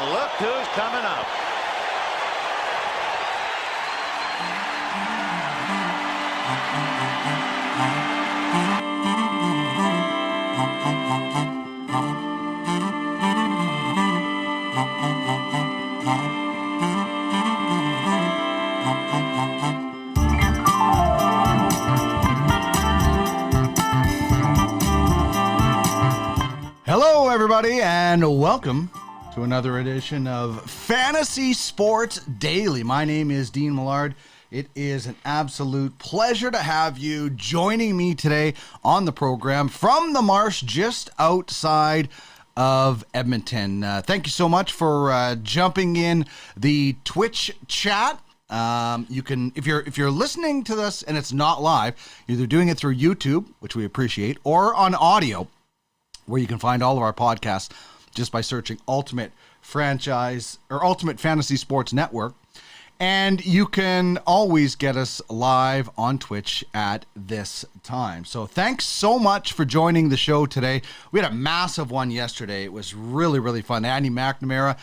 And look who's coming up. Hello, everybody, and welcome to another edition of Fantasy Sports Daily. My name is Dean Millard. It is an absolute pleasure to have you joining me today on the program from the marsh just outside of Edmonton. Thank you so much for jumping in the Twitch chat. You can, if you're listening to this and it's not live, either doing it through YouTube, which we appreciate, or on audio, where you can find all of our podcasts just by searching Ultimate Franchise or Ultimate Fantasy Sports Network. And you can always get us live on Twitch at this time. So thanks so much for joining the show today. We had a massive one yesterday. It was really, really fun. Andy McNamara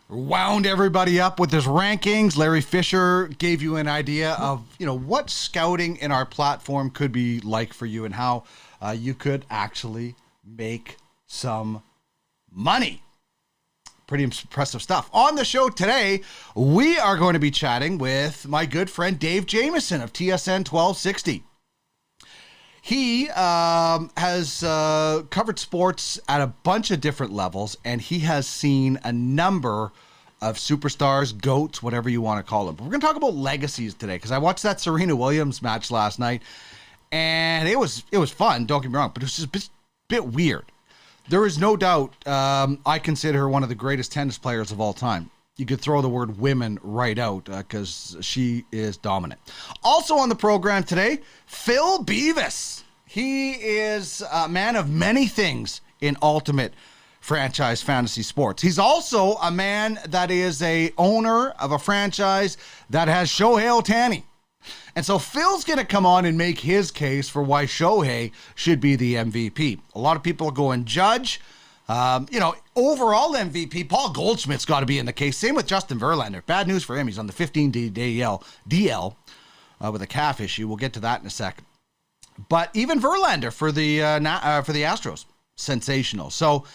wound everybody up with his rankings. Larry Fisher gave you an idea of, what scouting in our platform could be like for you and how you could actually make some money. Pretty impressive stuff. On the show today, we are going to be chatting with my good friend Dave Jamieson of TSN 1260. He has covered sports at a bunch of different levels, and he has seen a number of superstars, GOATs, whatever you want to call them. But we're going to talk about legacies today, because I watched that Serena Williams match last night, and it was fun, don't get me wrong, but it was just a bit weird. There is no doubt I consider her one of the greatest tennis players of all time. You could throw the word women right out because she is dominant. Also on the program today, Phil Bevis. He is a man of many things in Ultimate Franchise Fantasy Sports. He's also a man that is a owner of a franchise that has Shohei Ohtani. And so Phil's going to come on and make his case for why Shohei should be the MVP. A lot of people go and judge. Overall MVP, Paul Goldschmidt's got to be in the case. Same with Justin Verlander. Bad news for him. He's on the 15-day DL with a calf issue. We'll get to that in a second. But even Verlander for the Astros, sensational. So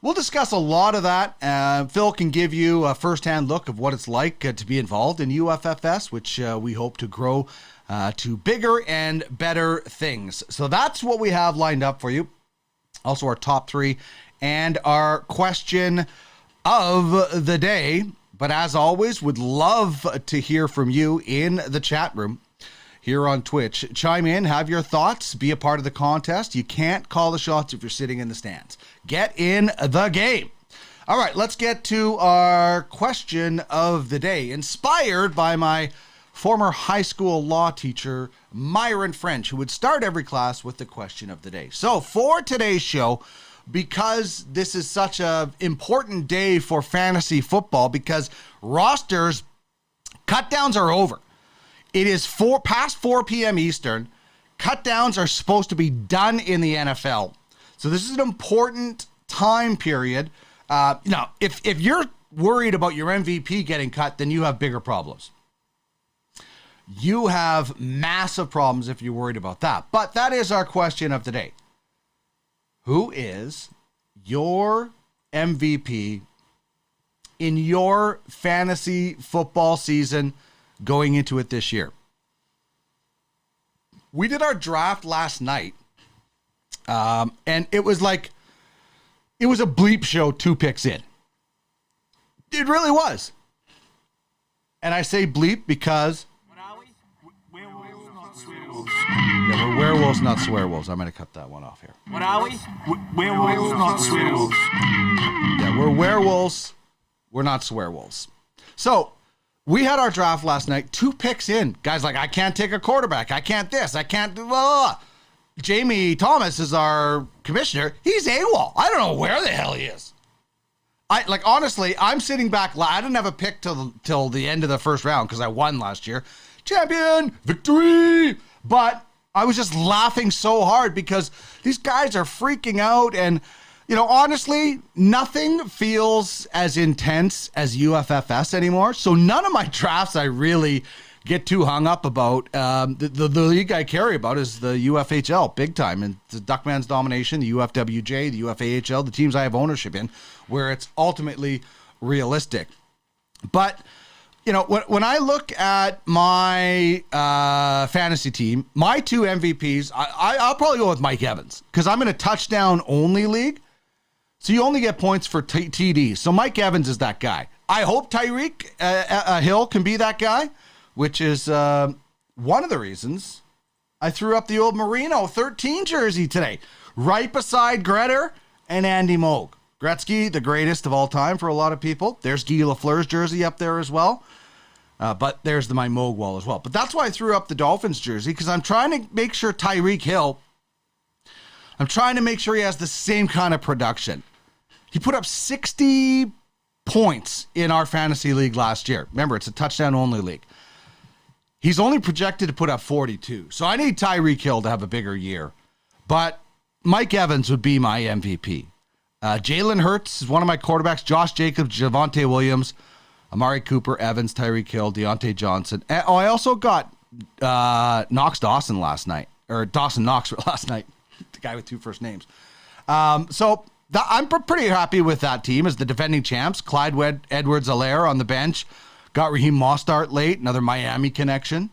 we'll discuss a lot of that. Phil can give you a firsthand look of what it's like to be involved in UFFS, which we hope to grow to bigger and better things. So that's what we have lined up for you. Also our top three and our question of the day. But as always, would love to hear from you in the chat room here on Twitch. Chime in, have your thoughts, be a part of the contest. You can't call the shots if you're sitting in the stands. Get in the game. All right, let's get to our question of the day, inspired by my former high school law teacher, Myron French, who would start every class with the question of the day. So for today's show, because this is such an important day for fantasy football, because rosters, cutdowns are over. It is past 4 p.m. Eastern. Cutdowns are supposed to be done in the NFL. So this is an important time period. If you're worried about your MVP getting cut, then you have bigger problems. You have massive problems if you're worried about that. But that is our question of the day. Who is your MVP in your fantasy football season going into it this year? We did our draft last night, and it was a bleep show 2 picks in. It really was. And I say bleep because What are we? Werewolves, not swearwolves. yeah, we're werewolves, not swearwolves. I'm going to cut that one off here. What are we? Werewolves, not swearwolves. Yeah, we're werewolves. We're not swearwolves. So we had our draft last night, 2 picks in. Guys like, I can't take a quarterback. I can't this. I can't do blah, blah, blah. Jamie Thomas is our commissioner. He's AWOL. I don't know where the hell he is. Honestly, I'm sitting back. I didn't have a pick till the end of the first round because I won last year. Champion, victory. But I was just laughing so hard because these guys are freaking out and honestly, nothing feels as intense as UFFS anymore. So none of my drafts I really get too hung up about. The league I care about is the UFHL, big time. And the Duckman's domination, the UFWJ, the UFAHL, the teams I have ownership in, where it's ultimately realistic. But, when I look at my fantasy team, my two MVPs, I'll probably go with Mike Evans because I'm in a touchdown-only league. So you only get points for TD. So Mike Evans is that guy. I hope Tyreek Hill can be that guy, which is one of the reasons I threw up the old Marino 13 jersey today, right beside Gretter and Andy Moog. Gretzky, the greatest of all time for a lot of people. There's Guy Lafleur's jersey up there as well. But there's my Moog wall as well. But that's why I threw up the Dolphins jersey, because I'm trying to make sure Tyreek Hill, I'm trying to make sure he has the same kind of production. He put up 60 points in our fantasy league last year. Remember, it's a touchdown-only league. He's only projected to put up 42. So I need Tyreek Hill to have a bigger year. But Mike Evans would be my MVP. Jalen Hurts is one of my quarterbacks. Josh Jacobs, Javonte Williams, Amari Cooper, Evans, Tyreek Hill, Deontay Johnson. I also got Knox Dawson last night. Or Dawson Knox last night. The guy with two first names. I'm pretty happy with that team as the defending champs. Clyde Edwards-Helaire on the bench. Got Raheem Mostert late, another Miami connection.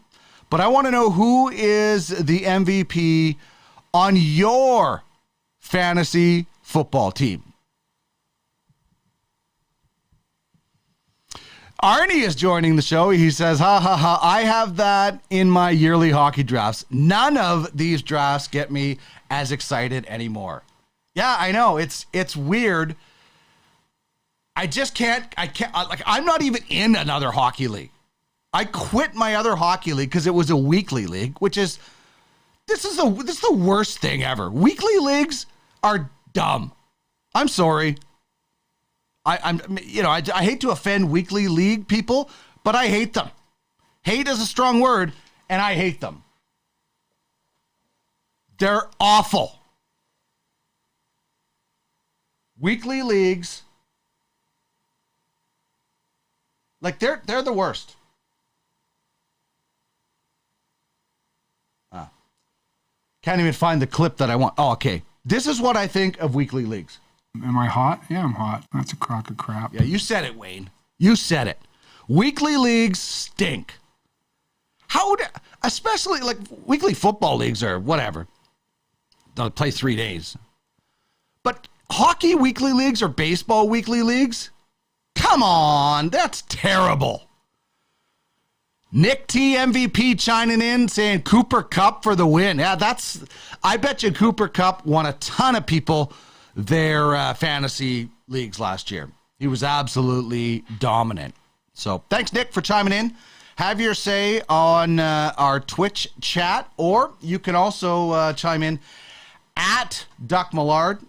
But I want to know who is the MVP on your fantasy football team. Arnie is joining the show. He says, ha, ha, ha, I have that in my yearly hockey drafts. None of these drafts get me as excited anymore. Yeah, I know. It's weird. I can't, I'm not even in another hockey league. I quit my other hockey league because it was a weekly league, which is, this is the worst thing ever. Weekly leagues are dumb. I'm sorry. I hate to offend weekly league people, but I hate them. Hate is a strong word, and I hate them. They're awful. Weekly leagues, they're the worst. Can't even find the clip that I want. Oh, okay. This is what I think of weekly leagues. Am I hot? Yeah, I'm hot. That's a crock of crap. Yeah, you said it, Wayne. You said it. Weekly leagues stink. Especially weekly football leagues or whatever. They'll play 3 days. But hockey weekly leagues or baseball weekly leagues? Come on, that's terrible. Nick T MVP chiming in saying Cooper Kupp for the win. Yeah, I bet you Cooper Kupp won a ton of people their fantasy leagues last year. He was absolutely dominant. So thanks, Nick, for chiming in. Have your say on our Twitch chat, or you can also chime in at Duck Millard,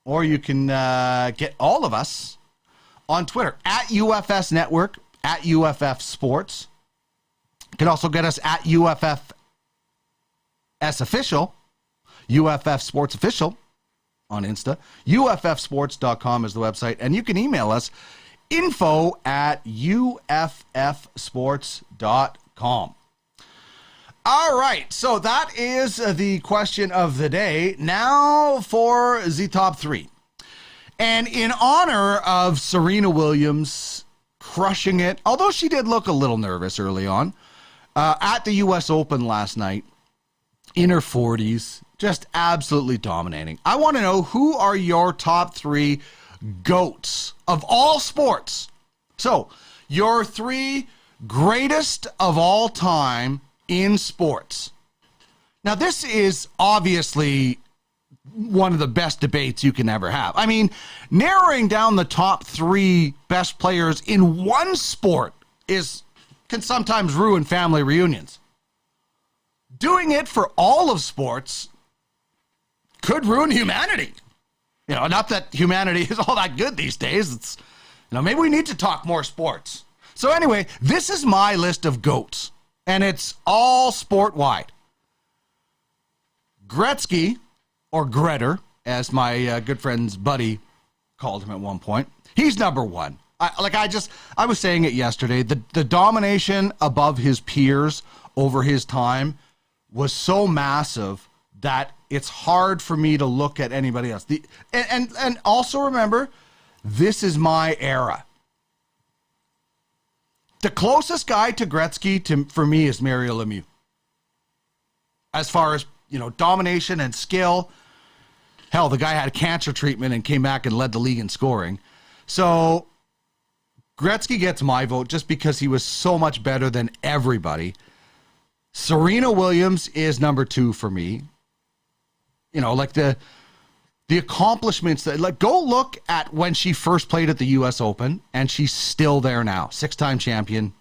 or you can get all of us on Twitter at UFS Network, at UFF Sports. You can also get us at UFFS Official, UFF Sports Official on Insta. UFFsports.com is the website, and you can email us info@uffsports.com. All right, so that is the question of the day. Now for the top three. And in honor of Serena Williams crushing it, although she did look a little nervous early on, at the U.S. Open last night, in her 40s, just absolutely dominating. I want to know, who are your top three GOATs of all sports? So, your three greatest of all time in sports. Now, this is obviously one of the best debates you can ever have. I mean, narrowing down the top three best players in one sport can sometimes ruin family reunions. Doing it for all of sports could ruin humanity. Not that humanity is all that good these days. It's, maybe we need to talk more sports. So anyway, this is my list of GOATs, and it's all sport-wide. Gretzky, or Gretter, as my good friend's buddy called him at one point. He's number one. I was saying it yesterday. The domination above his peers over his time was so massive that it's hard for me to look at anybody else. And also remember, this is my era. The closest guy to Gretzky for me is Mario Lemieux. As far as, domination and skill, hell, the guy had cancer treatment and came back and led the league in scoring. So Gretzky gets my vote just because he was so much better than everybody. Serena Williams is number 2 for me. The accomplishments go look at when she first played at the US Open, and she's still there now. 6-time champion,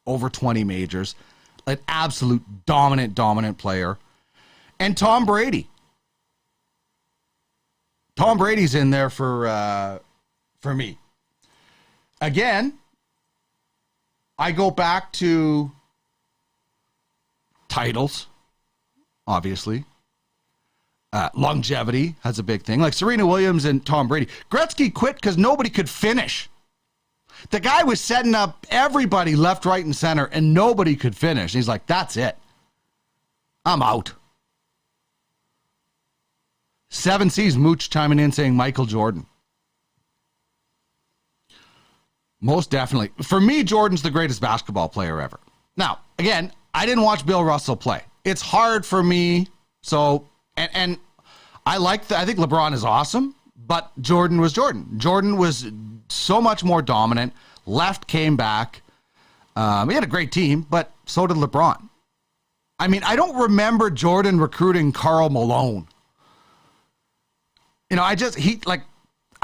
over 20 majors, an absolute dominant player. And Tom Brady. Tom Brady's in there for me. Again, I go back to titles, obviously. Longevity has a big thing. Like Serena Williams and Tom Brady. Gretzky quit because nobody could finish. The guy was setting up everybody left, right, and center, and nobody could finish. He's like, that's it. I'm out. 7 C's, Mooch chiming in saying Michael Jordan. Most definitely. For me, Jordan's the greatest basketball player ever. Now, again, I didn't watch Bill Russell play. It's hard for me. So, and I think LeBron is awesome, but Jordan was Jordan. Jordan was so much more dominant. Left, came back. He had a great team, but so did LeBron. I mean, I don't remember Jordan recruiting Karl Malone. I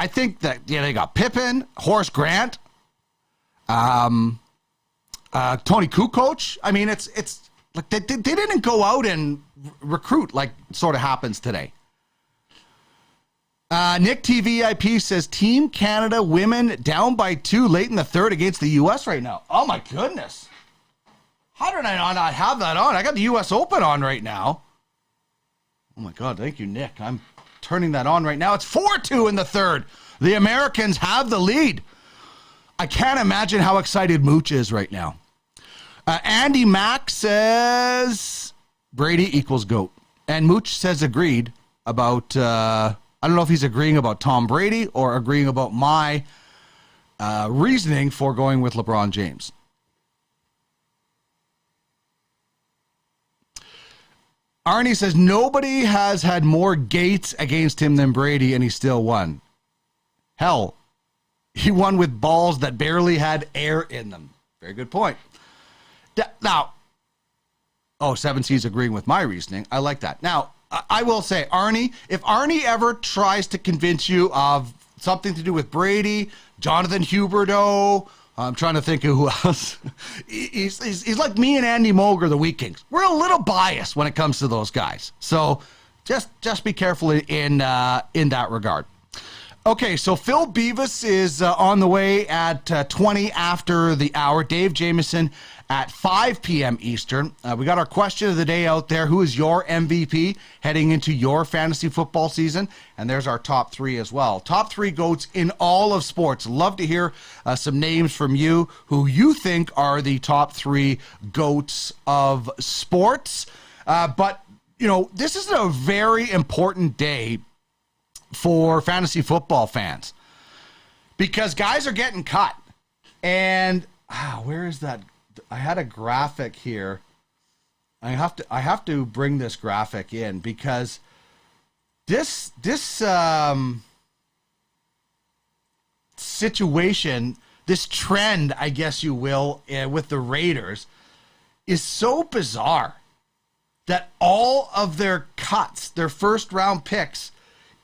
think that, they got Pippen, Horace Grant, Tony Kukoc. I mean, it's like they didn't go out and recruit like sort of happens today. Nick TVIP says Team Canada women down by 2 late in the third against the U.S. right now. Oh my goodness. How did I not have that on? I got the U.S. Open on right now. Oh my God. Thank you, Nick. I'm turning that on right now. It's 4-2 in the third. The Americans have the lead. I can't imagine how excited Mooch is right now. Andy Mack says Brady equals GOAT. And Mooch says agreed about, I don't know if he's agreeing about Tom Brady or agreeing about my reasoning for going with LeBron James. Arnie says nobody has had more gates against him than Brady, and he still won. Hell, he won with balls that barely had air in them. Very good point. Now, 7C's agreeing with my reasoning. I like that. Now, I will say, Arnie, if Arnie ever tries to convince you of something to do with Brady, Jonathan Huberdeau, I'm trying to think of who else. He's like me and Andy Moger, the Wheat Kings. We're a little biased when it comes to those guys. So just be careful in that regard. Okay, so Phil Bevis is on the way at 20 after the hour. Dave Jamieson at 5 p.m. Eastern. We got our question of the day out there. Who is your MVP heading into your fantasy football season? And there's our top 3 as well. Top 3 GOATs in all of sports. Love to hear some names from you who you think are the top 3 GOATs of sports. But, this is a very important day for fantasy football fans because guys are getting cut. And where is that? I had a graphic here. I have to bring this graphic in because this situation, this trend, I guess you will, with the Raiders is so bizarre that all of their cuts, their first round picks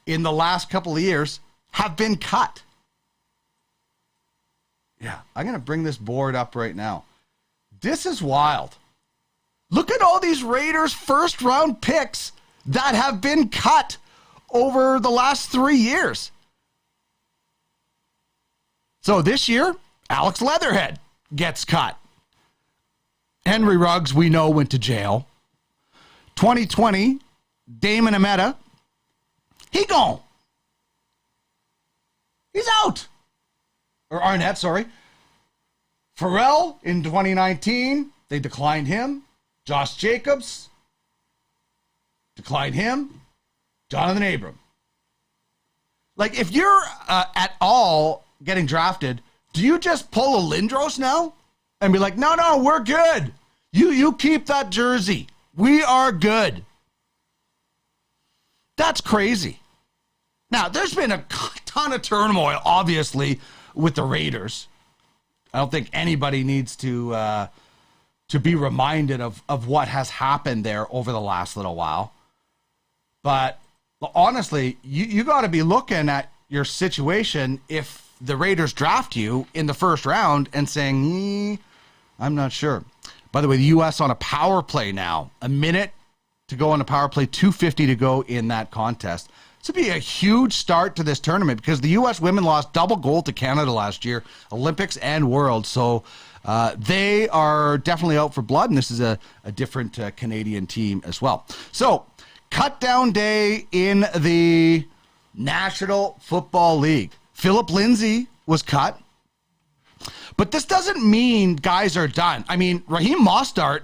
in the last couple of years have been cut. Yeah, I'm going to bring this board up right now. This is wild. Look at all these Raiders first round picks that have been cut over the last 3 years. So this year, Alex Leatherhead gets cut. Henry Ruggs, we know, went to jail. 2020, Damon Ameta He gone. He's out. Or Arnett, sorry. Farrell in 2019, they declined him. Josh Jacobs, declined him. Jonathan Abram. Like, if you're at all getting drafted, do you just pull a Lindros now and be like, no, we're good. You keep that jersey. We are good. That's crazy. Now, there's been a ton of turmoil, obviously, with the Raiders. I don't think anybody needs to be reminded of what has happened there over the last little while. But honestly, you got to be looking at your situation if the Raiders draft you in the first round and saying, I'm not sure. By the way, the U.S. on a power play now. A minute to go on a power play, 2:50 to go in that contest. This would be a huge start to this tournament because the U.S. women lost double gold to Canada last year, Olympics and World. So they are definitely out for blood, and this is a different Canadian team as well. So cut down day in the National Football League. Philip Lindsay was cut. But this doesn't mean guys are done. I mean, Raheem Mostert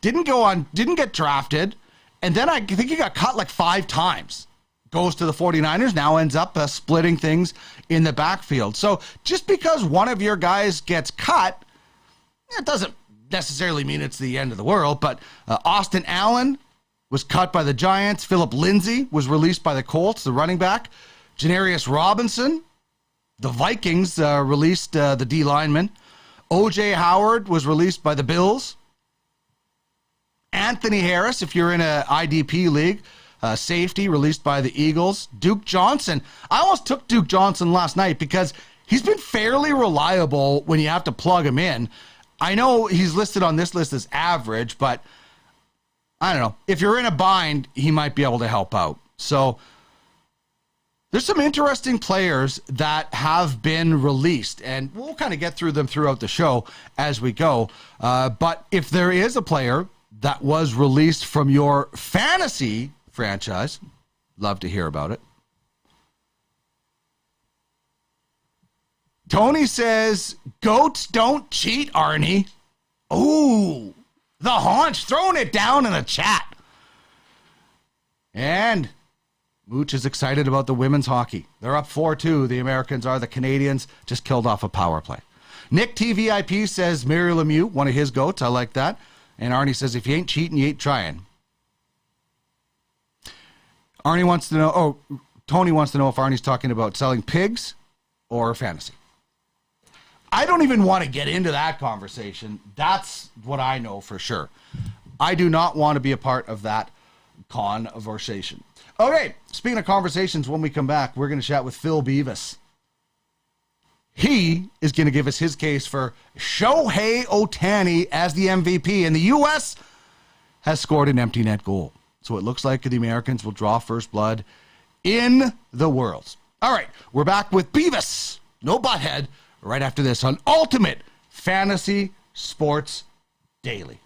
didn't get drafted, and then I think he got cut like 5 times. Goes to the 49ers, now ends up splitting things in the backfield. So just because one of your guys gets cut, it doesn't necessarily mean it's the end of the world. But Austin Allen was cut by the Giants. Philip Lindsay was released by the Colts, the running back. Janarius Robinson, the Vikings released the D lineman. O.J. Howard was released by the Bills. Anthony Harris, if you're in an IDP league, safety, released by the Eagles. Duke Johnson. I almost took Duke Johnson last night because he's been fairly reliable when you have to plug him in. I know he's listed on this list as average, but I don't know. If you're in a bind, he might be able to help out. So there's some interesting players that have been released, and we'll kind of get through them throughout the show as we go. But if there is a player that was released from your fantasy franchise, love to hear about it. Tony says, goats don't cheat, Arnie. Ooh, the haunch, throwing it down in the chat. And Mooch is excited about the women's hockey. They're up 4-2. The Americans are. The Canadians just killed off a power play. Nick TVIP says Mary Lemieux, one of his goats. I like that. And Arnie says, if you ain't cheating, you ain't trying. Tony wants to know if Arnie's talking about selling pigs or fantasy. I don't even want to get into that conversation. That's what I know for sure. I do not want to be a part of that conversation. Okay, speaking of conversations, when we come back, we're going to chat with Phil Bevis. He is going to give us his case for Shohei Ohtani as the MVP, and the U.S. has scored an empty net goal. So it looks like the Americans will draw first blood in the Worlds. All right, we're back with Bevis, no butthead, right after this on Ultimate Fantasy Sports Daily.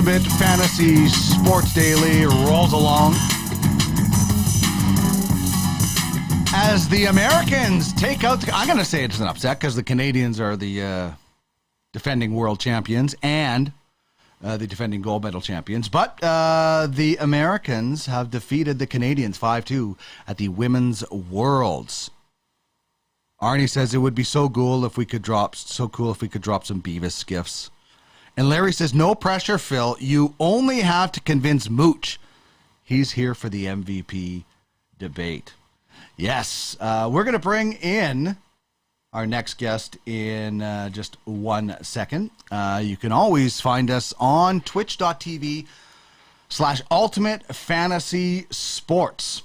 ultimate fantasy sports daily rolls along as the Americans take out I'm going to say it's an upset because the Canadians are the defending world champions and the defending gold medal champions. But the Americans have defeated the Canadians 5-2 at the Women's Worlds. Arnie says it would be so cool if we could drop some Bevis gifts. And Larry says, no pressure, Phil. You only have to convince Mooch. He's here for the MVP debate. Yes, we're going to bring in our next guest in just 1 second. You can always find us on twitch.tv/Ultimate Fantasy Sports.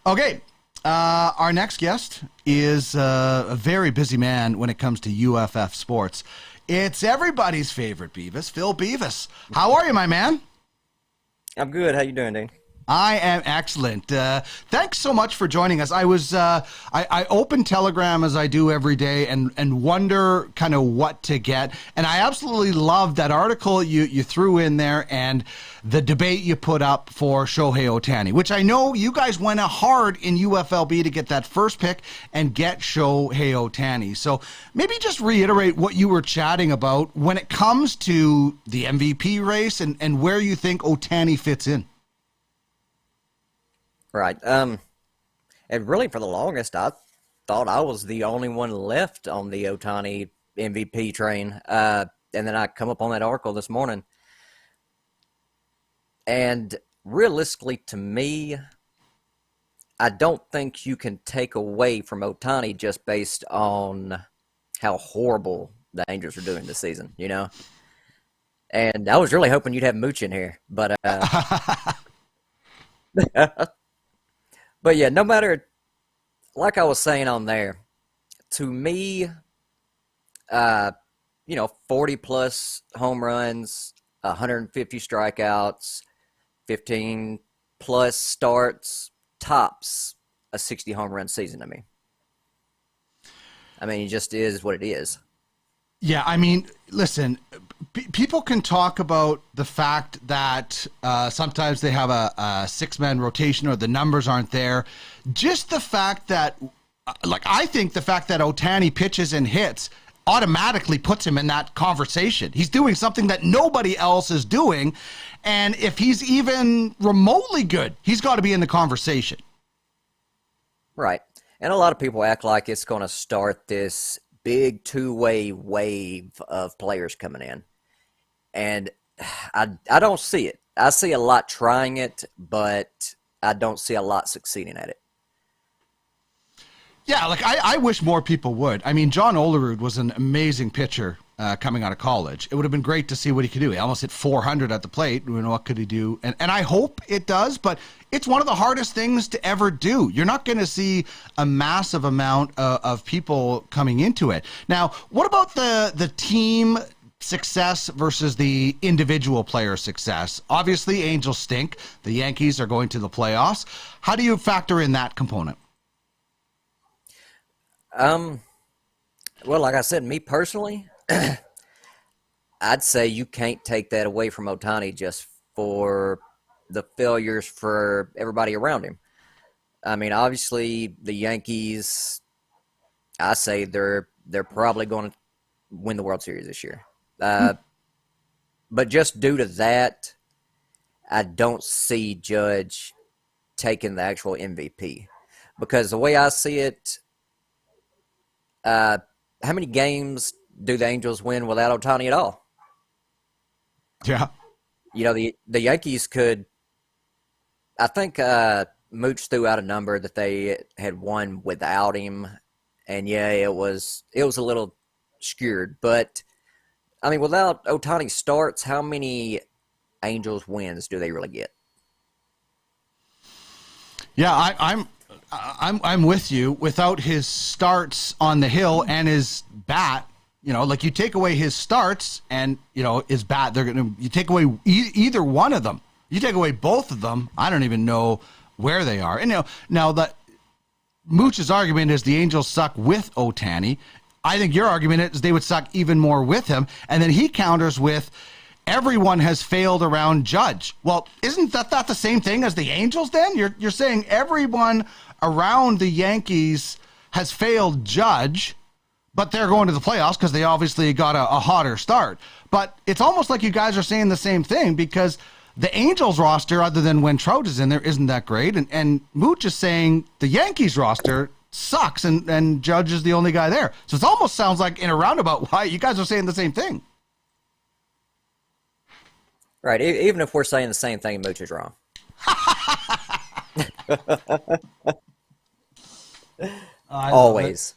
Okay, our next guest is a very busy man when it comes to UFF Sports. It's everybody's favorite Bevis, Phil Bevis. How are you, my man? I'm good. How you doing, Dean? I am excellent. Thanks so much for joining us. I open Telegram as I do every day and wonder kind of what to get. And I absolutely love that article you threw in there and the debate you put up for Shohei Ohtani, which I know you guys went hard in UFLB to get that first pick and get Shohei Ohtani. So maybe just reiterate what you were chatting about when it comes to the MVP race and where you think Ohtani fits in. Right. And really, for the longest, I thought I was the only one left on the Ohtani MVP train. And then I come up on that article this morning. And realistically, to me, I don't think you can take away from Ohtani just based on how horrible the Angels are doing this season, you know? And I was really hoping you'd have Mooch in here. But But yeah, no matter, like I was saying on there, to me, 40 plus home runs, 150 strikeouts, 15 plus starts, tops a 60 home run season to me. I mean, it just is what it is. Yeah, I mean, listen, people can talk about the fact that sometimes they have a six-man rotation or the numbers aren't there. Just the fact that, I think the fact that Ohtani pitches and hits automatically puts him in that conversation. He's doing something that nobody else is doing, and if he's even remotely good, he's got to be in the conversation. Right, and a lot of people act like it's going to start this big two-way wave of players coming in. And I don't see it. I see a lot trying it, but I don't see a lot succeeding at it. Yeah, I wish more people would. I mean, John Olerud was an amazing pitcher coming out of college. It would have been great to see what he could do. He almost hit 400 at the plate. What could he do? And I hope it does, but it's one of the hardest things to ever do. You're not going to see a massive amount of people coming into it. Now, what about the team success versus the individual player success? Obviously, Angels stink. The Yankees are going to the playoffs. How do you factor in that component? Well, like I said, me personally, I'd say you can't take that away from Ohtani just for the failures for everybody around him. I mean, obviously, the Yankees, I say they're probably going to win the World Series this year. But just due to that, I don't see Judge taking the actual MVP. Because the way I see it, how many games do the Angels win without Ohtani at all? Yeah. You know, the Yankees could, I think Mooch threw out a number that they had won without him. And yeah, it was a little skewed. But, I mean, without Ohtani starts, how many Angels wins do they really get? Yeah, I'm with you. Without his starts on the hill and his bat, you take away his starts and his bat, you take away either one of them. You take away both of them, I don't even know where they are. And now that Mooch's argument is the Angels suck with Ohtani. I think your argument is they would suck even more with him. And then he counters with, everyone has failed around Judge. Well, isn't that the same thing as the Angels then? You're saying everyone around the Yankees has failed Judge, but they're going to the playoffs because they obviously got a hotter start. But it's almost like you guys are saying the same thing, because the Angels roster, other than when Trout is in there, isn't that great. And Mooch is saying the Yankees roster sucks and Judge is the only guy there. So it almost sounds like, in a roundabout way, you guys are saying the same thing. Right. Even if we're saying the same thing, Mooch is wrong. Always.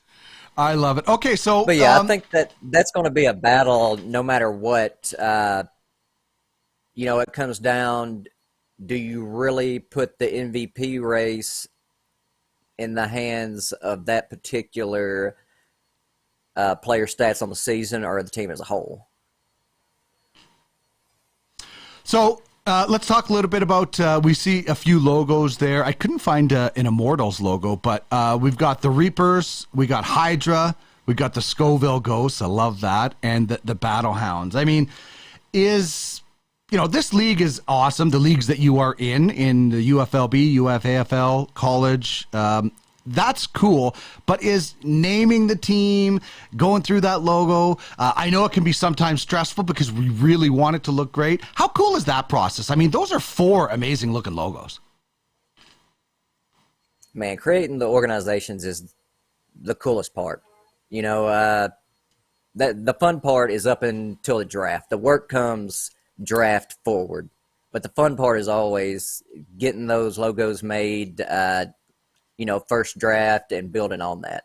I love it. Okay, so but yeah, I think that's going to be a battle no matter what. It comes down, do you really put the MVP race in the hands of that particular player stats on the season or the team as a whole? So let's talk a little bit about, we see a few logos there. I couldn't find an Immortals logo, but we've got the Reapers, we got Hydra, we got the Scoville Ghosts, I love that, and the Battle Hounds. I mean, this league is awesome, the leagues that you are in the UFLB, UFAFL, college, that's cool, but is naming the team, going through that logo, I know it can be sometimes stressful because we really want it to look great. How cool is that process? I mean, those are 4 amazing looking logos. Man, creating the organizations is the coolest part. The fun part is up until the draft. The work comes draft forward, but the fun part is always getting those logos made, first draft and building on that.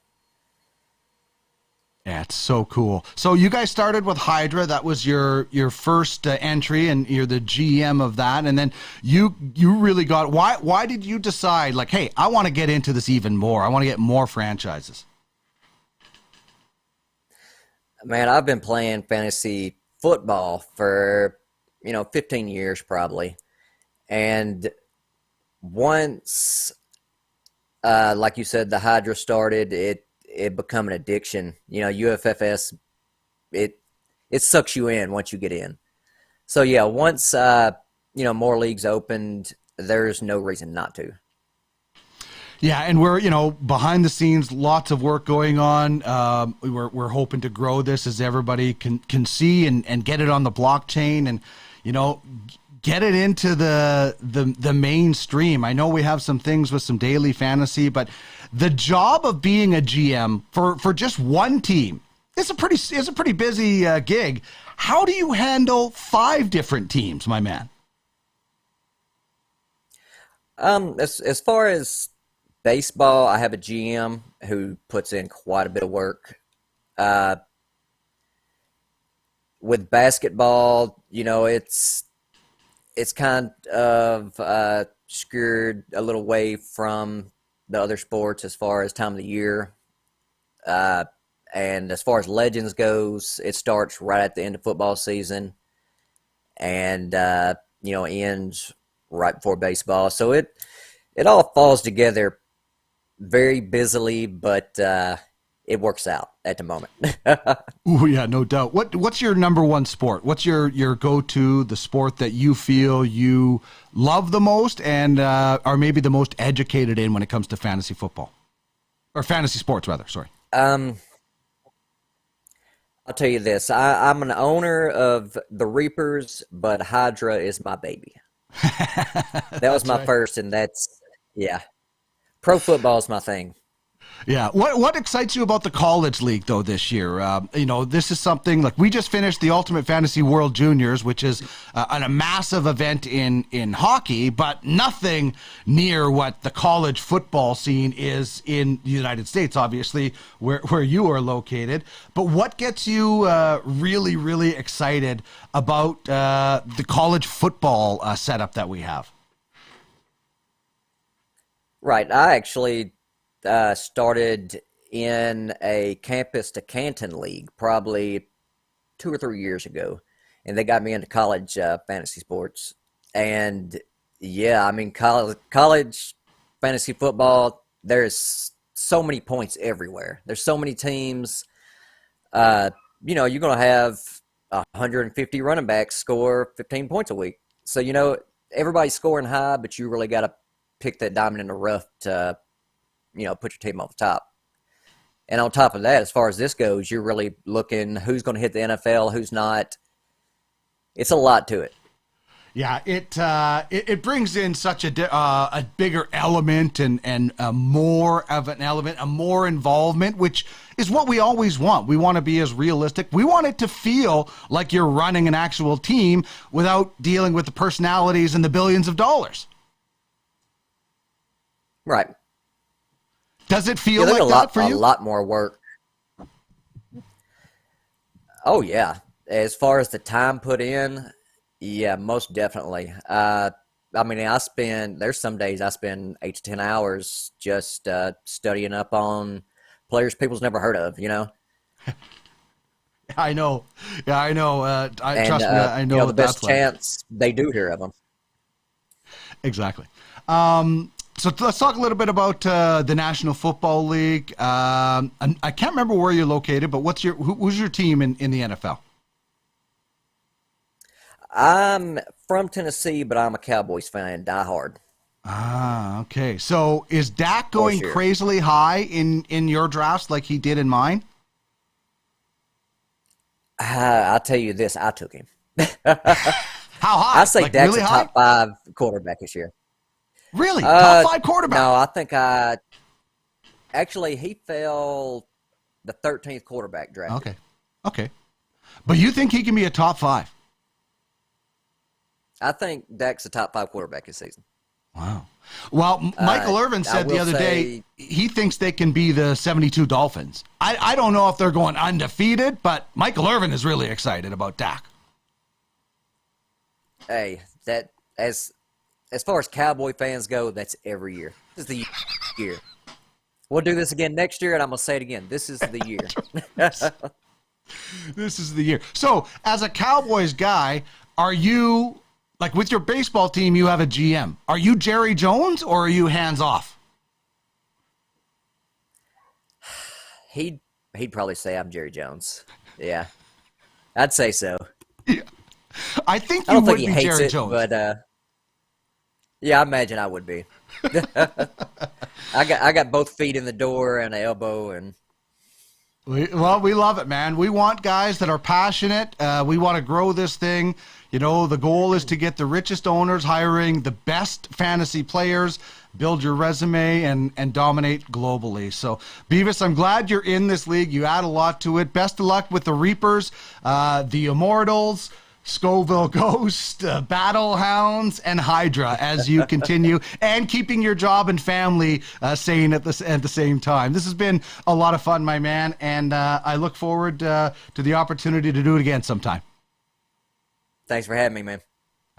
Yeah, it's so cool. So you guys started with Hydra. That was your first entry, and you're the GM of that. And then you really got, why did you decide, like, hey, I want to get into this even more. I want to get more franchises. Man, I've been playing fantasy football for, 15 years probably. And once, like you said, the Hydra started, it become an addiction. UFFS, it sucks you in once you get in. So yeah, once more leagues opened, there's no reason not to. Yeah, and we're behind the scenes, lots of work going on. We're hoping to grow this as everybody can see and get it on the blockchain and get it into the mainstream. I know we have some things with some daily fantasy, but the job of being a GM for just one team is a pretty busy gig. How do you handle 5 different teams, my man? As far as baseball, I have a GM who puts in quite a bit of work. With basketball, it's kind of skewed a little way from the other sports as far as time of the year. And as far as Legends goes, it starts right at the end of football season and, ends right before baseball. So it all falls together very busily, but it works out at the moment. Oh yeah, no doubt. What's your number one sport? What's your go-to, the sport that you feel you love the most and are maybe the most educated in when it comes to fantasy football? Or fantasy sports, rather, sorry. I'll tell you this. I'm an owner of the Reapers, but Hydra is my baby. That was my first, and yeah. Pro football is my thing. Yeah. What excites you about the college league though this year? This is something like we just finished the Ultimate Fantasy World Juniors, which is a massive event in hockey, but nothing near what the college football scene is in the United States, obviously, where you are located. But what gets you really, really excited about the college football setup that we have? Right. I actually started in a campus to Canton league probably 2 or 3 years ago, and they got me into college fantasy sports. And yeah, I mean, college fantasy football, there's so many points everywhere. There's so many teams. You're going to have 150 running backs score 15 points a week. So, you know, everybody's scoring high, but you really got to pick that diamond in the rough to, you know, put your team on the top. And on top of that, as far as this goes, you're really looking who's going to hit the NFL, who's not. It's a lot to it. Yeah, it brings in such a bigger element and more of an element, a more involvement, which is what we always want. We want to be as realistic. We want it to feel like you're running an actual team without dealing with the personalities and the billions of dollars. Right. Does it feel like that for you? A lot more work. Oh, yeah. As far as the time put in, yeah, most definitely. I mean, there's some days I spend 8 to 10 hours just studying up on players people's never heard of, you know? I know. Yeah, I know. Trust me, I know, you know the best chance they do hear of them. Exactly. So let's talk a little bit about the National Football League. I can't remember where you're located, but who's your team in the NFL? I'm from Tennessee, but I'm a Cowboys fan, diehard. Ah, okay. So is Dak going crazily high in your drafts like he did in mine? I'll tell you this, I took him. How high? I say like Dak's really a high? top 5 quarterback this year. Really? Top 5 quarterback? No, I think actually he fell the 13th quarterback drafted. Okay. But you think he can be a top 5? I think Dak's a top 5 quarterback this season. Wow. Well, Michael Irvin said the other day he thinks they can be the 72 Dolphins. I don't know if they're going undefeated, but Michael Irvin is really excited about Dak. Hey, that as far as Cowboy fans go, that's every year. This is the year. We'll do this again next year, and I'm going to say it again. This is the year. This is the year. So, as a Cowboys guy, are you, like with your baseball team, you have a GM. Are you Jerry Jones or are you hands off? He'd probably say I'm Jerry Jones. Yeah. I'd say so. Yeah. I think I you don't would think be he hates Jerry it, Jones. but yeah, I imagine I would be. I got both feet in the door and an elbow, and We love it, man. We want guys that are passionate. We want to grow this thing. You know, the goal is to get the richest owners hiring the best fantasy players, build your resume, and dominate globally. So, Bevis, I'm glad you're in this league. You add a lot to it. Best of luck with the Reapers, the Immortals, Scoville Ghost, Battle Hounds, and Hydra as you continue and keeping your job and family sane at the same time. This has been a lot of fun, my man, and I look forward to the opportunity to do it again sometime. thanks for having me, man.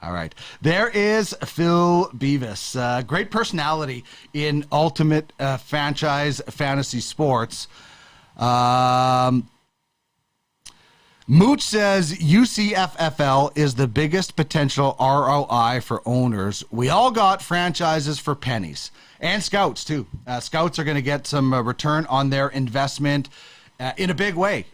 All right. There is Phil Bevis. Great personality in Ultimate Franchise Fantasy Sports. Mooch says UCFFL is the biggest potential ROI for owners. We all got franchises for pennies. And scouts, too. Scouts are going to get some return on their investment in a big way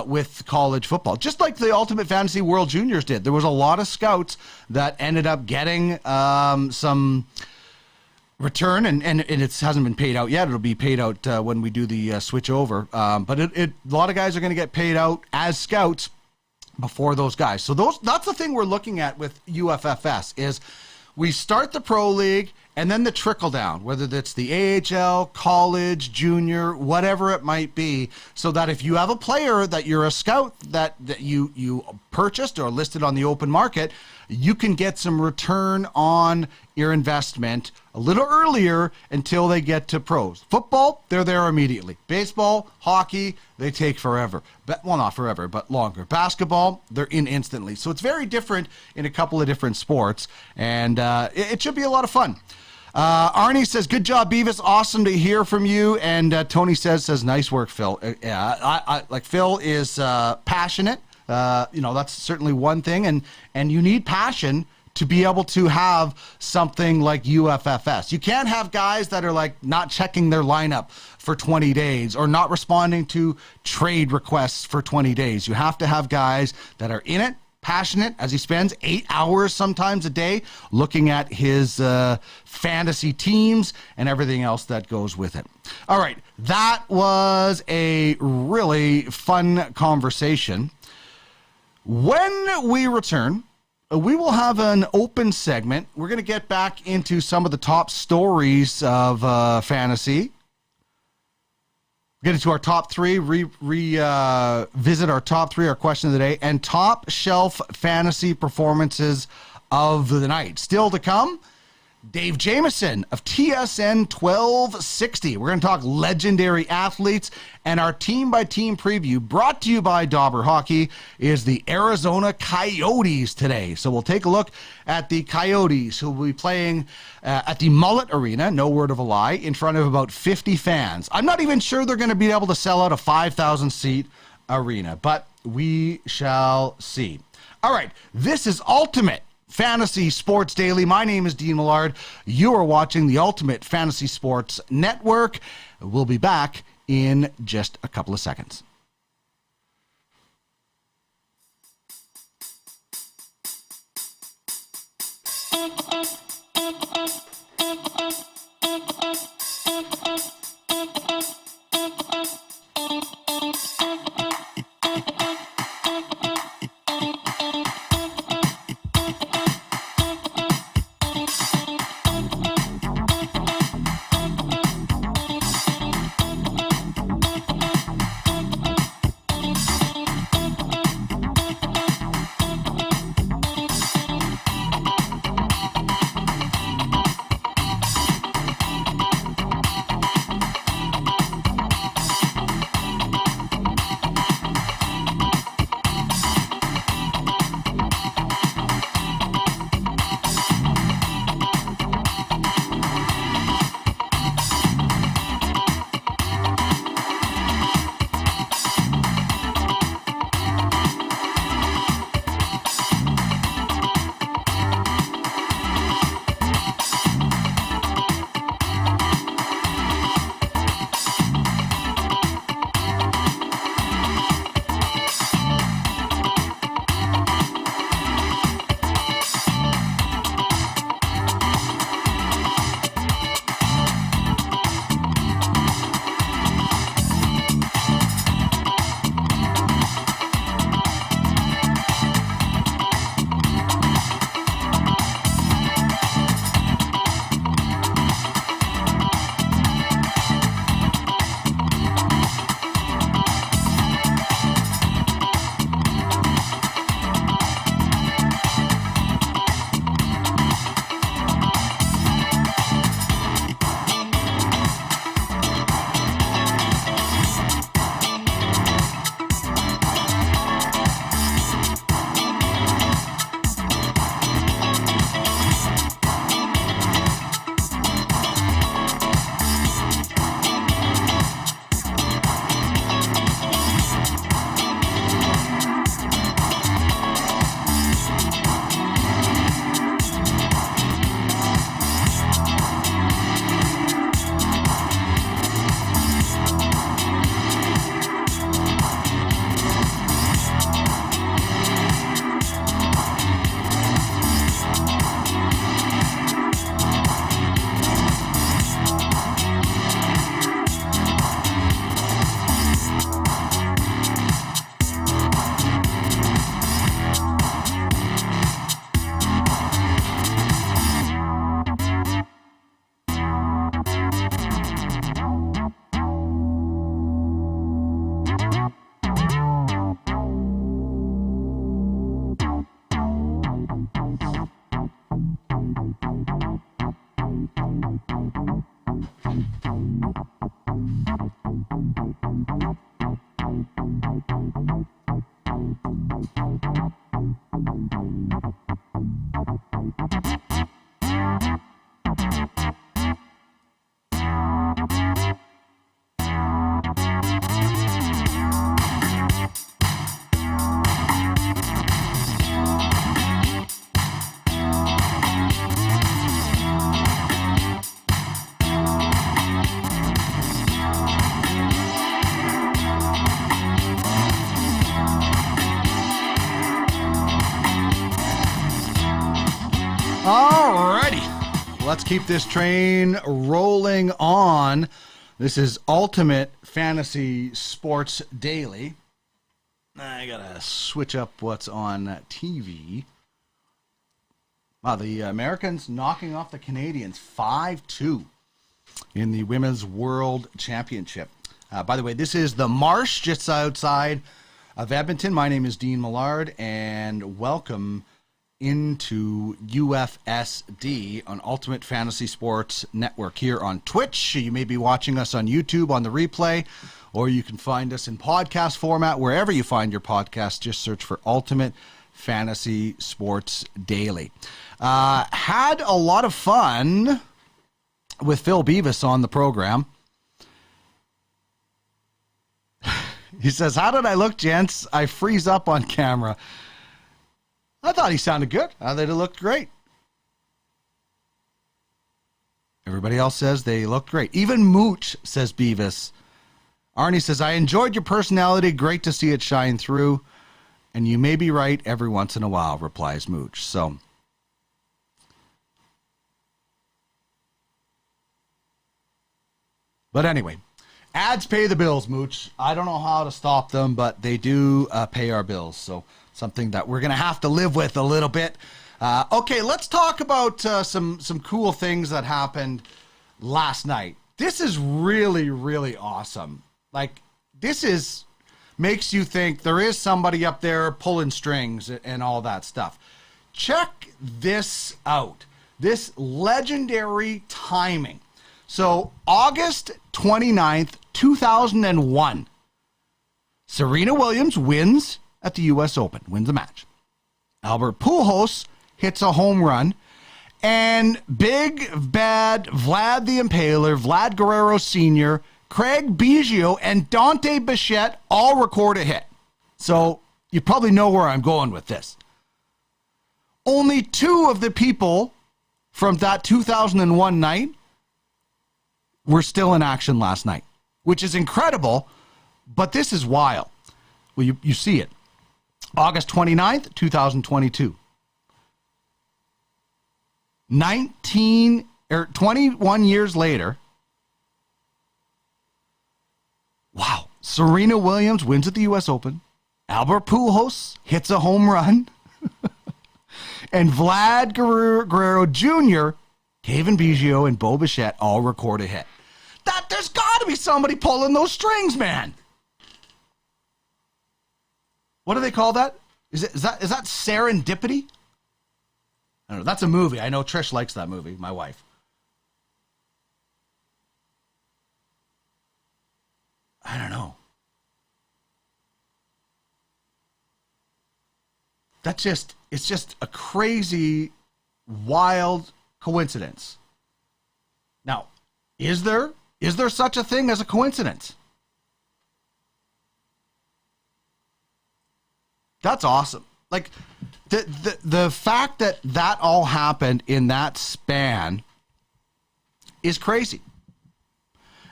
with college football. Just like the Ultimate Fantasy World Juniors did. There was a lot of scouts that ended up getting some return, and it hasn't been paid out yet. It'll be paid out when we do the switch over. But a lot of guys are going to get paid out as scouts before those guys. So that's the thing we're looking at with UFFS is we start the pro league and then the trickle down, whether that's the AHL, college, junior, whatever it might be, so that if you have a player that you're a scout that you purchased or listed on the open market, you can get some return on your investment a little earlier until they get to pros. Football, they're there immediately. Baseball, hockey, they take forever. Well, not forever, but longer. Basketball, they're in instantly. So it's very different in a couple of different sports, and it should be a lot of fun. Arnie says, good job, Bevis. Awesome to hear from you. And Tony says, nice work, Phil. I like Phil is passionate. That's certainly one thing. And you need passion to be able to have something like UFFS. You can't have guys that are like not checking their lineup for 20 days or not responding to trade requests for 20 days. You have to have guys that are in it, passionate, as he spends 8 hours sometimes a day looking at his fantasy teams and everything else that goes with it. All right, that was a really fun conversation. When we return, we will have an open segment. We're going to get back into some of the top stories of fantasy. Get into our top three, visit our top three, our question of the day, and top shelf fantasy performances of the night. Still to come, Dave Jamieson of TSN 1260. We're going to talk legendary athletes, and our team-by-team preview, brought to you by Dauber Hockey, is the Arizona Coyotes today. So we'll take a look at the Coyotes, who will be playing at the Mullet Arena, no word of a lie, in front of about 50 fans. I'm not even sure they're going to be able to sell out a 5,000-seat arena, but we shall see. All right, this is Ultimate Fantasy Sports Daily. My name is Dean Millard. You are watching the Ultimate Fantasy Sports Network. We'll be back in just a couple of seconds. let's keep this train rolling on. This is Ultimate Fantasy Sports Daily. I gotta switch up what's on TV. Wow, the Americans knocking off the Canadians 5-2 in the Women's World Championship. By the way, this is the Marsh just outside of Edmonton. My name is Dean Millard, and welcome into UFSD on Ultimate Fantasy Sports Network here on Twitch. You may be watching us on YouTube on the replay, or you can find us in podcast format wherever you find your podcast. Just search for Ultimate Fantasy Sports Daily. Had a lot of fun with Phil Bevis on the program. He says, "How did I look, gents? I freeze up on camera." I thought he sounded good. I thought he looked great. Everybody else says they looked great. Even Mooch, says Bevis. Arnie says, "I enjoyed your personality. Great to see it shine through. And you may be right every once in a while," replies Mooch. So, but anyway, ads pay the bills, Mooch. I don't know how to stop them, but they do pay our bills. So something that we're going to have to live with a little bit. Okay, let's talk about some cool things that happened last night. This is really, really awesome. Like, makes you think there is somebody up there pulling strings and all that stuff. Check this out. This legendary timing. So, August 29th, 2001, Serena Williams wins at the U.S. Open, wins the match. Albert Pujols hits a home run, and big bad Vlad the Impaler, Vlad Guerrero Sr., Craig Biggio, and Dante Bichette all record a hit. So you probably know where I'm going with this. Only two of the people from that 2001 night were still in action last night, which is incredible, but this is wild. Well, you see it. August 29th, 2022. 21 years later, wow, Serena Williams wins at the U.S. Open. Albert Pujols hits a home run. And Vlad Guerrero Jr., Kevin Biggio, and Bo Bichette all record a hit. There's got to be somebody pulling those strings, man. What do they call that? Is that serendipity? I don't know. That's a movie. I know Trish likes that movie, my wife. I don't know. It's just a crazy, wild coincidence. Now, is there such a thing as a coincidence? That's awesome. Like, the fact that all happened in that span is crazy.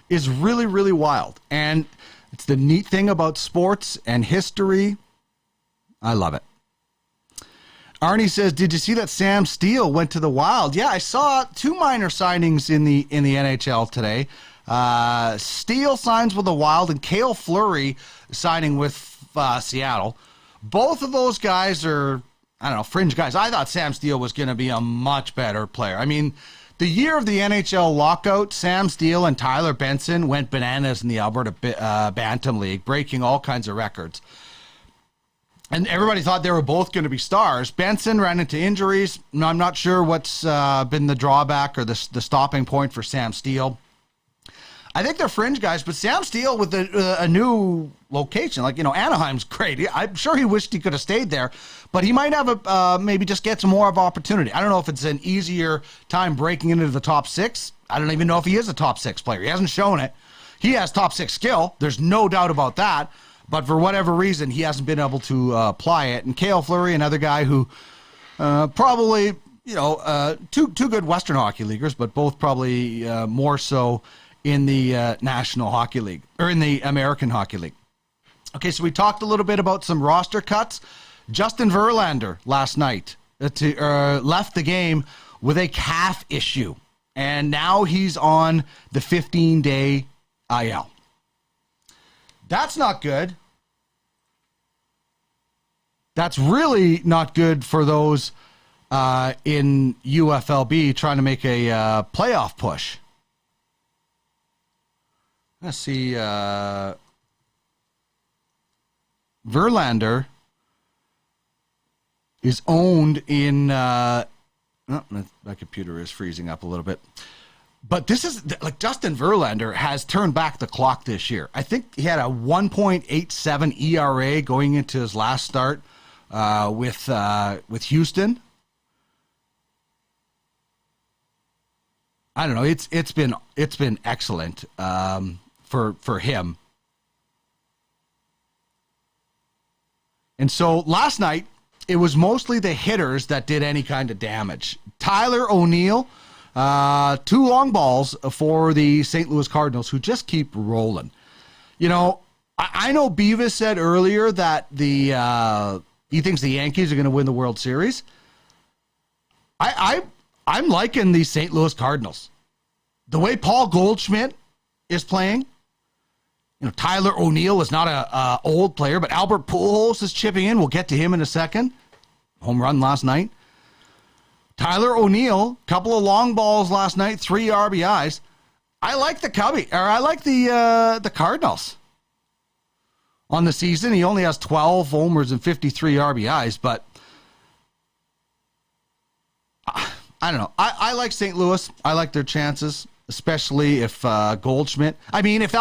Is really, really wild. And it's the neat thing about sports and history. I love it. Arnie says, "Did you see that Sam Steele went to the Wild?" Yeah, I saw two minor signings in the NHL today. Steele signs with the Wild, and Cale Fleury signing with Seattle. Both of those guys are, I don't know, fringe guys. I thought Sam Steele was going to be a much better player. I mean, the year of the NHL lockout, Sam Steele and Tyler Benson went bananas in the Alberta Bantam League, breaking all kinds of records. And everybody thought they were both going to be stars. Benson ran into injuries. I'm not sure what's been the drawback or the stopping point for Sam Steele. I think they're fringe guys, but Sam Steele with a new location, like, Anaheim's great. I'm sure he wished he could have stayed there, but he might have maybe just get some more of opportunity. I don't know if it's an easier time breaking into the top six. I don't even know if he is a top six player. He hasn't shown it. He has top six skill. There's no doubt about that. But for whatever reason, he hasn't been able to apply it. And Cale Fleury, another guy who probably, two good Western Hockey Leaguers, but both probably more so in the National Hockey League, or in the American Hockey League. Okay, so we talked a little bit about some roster cuts. Justin Verlander last night left the game with a calf issue. And now he's on the 15-day IL. That's not good. That's really not good for those in UFLB trying to make a playoff push. Let's see. Verlander is owned in... my computer is freezing up a little bit. But this is... like Justin Verlander has turned back the clock this year. I think he had a 1.87 ERA going into his last start with Houston. I don't know. It's been excellent for him. And so last night, it was mostly the hitters that did any kind of damage. Tyler O'Neill, 2 long balls for the St. Louis Cardinals, who just keep rolling. You know, I know Bevis said earlier that he thinks the Yankees are going to win the World Series. I'm liking the St. Louis Cardinals. The way Paul Goldschmidt is playing. You know, Tyler O'Neill is not a old player, but Albert Pujols is chipping in. We'll get to him in a second. Home run last night. Tyler O'Neill, couple of long balls last night, 3 RBIs. I like the the Cardinals. On the season, he only has 12 homers and 53 RBIs, but I don't know. I like St. Louis. I like their chances, especially if Goldschmidt. I mean, if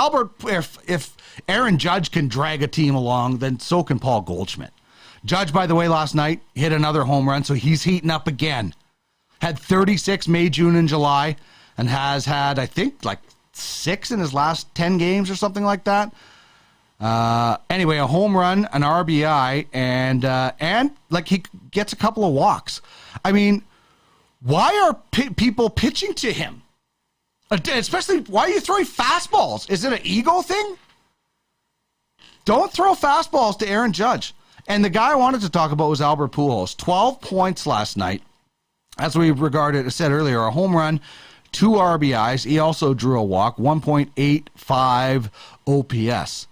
Aaron Judge can drag a team along, then so can Paul Goldschmidt. Judge, by the way, last night hit another home run, so he's heating up again. Had 36 May, June, and July, and has had, I think, like 6 in his last 10 games or something like that. Anyway, a home run, an RBI, and like he gets a couple of walks. I mean, why are people pitching to him? Especially, why are you throwing fastballs? Is it an ego thing? Don't throw fastballs to Aaron Judge. And the guy I wanted to talk about was Albert Pujols. 12 points last night. As we said earlier, a home run, 2 RBIs. He also drew a walk, 1.85 OPS.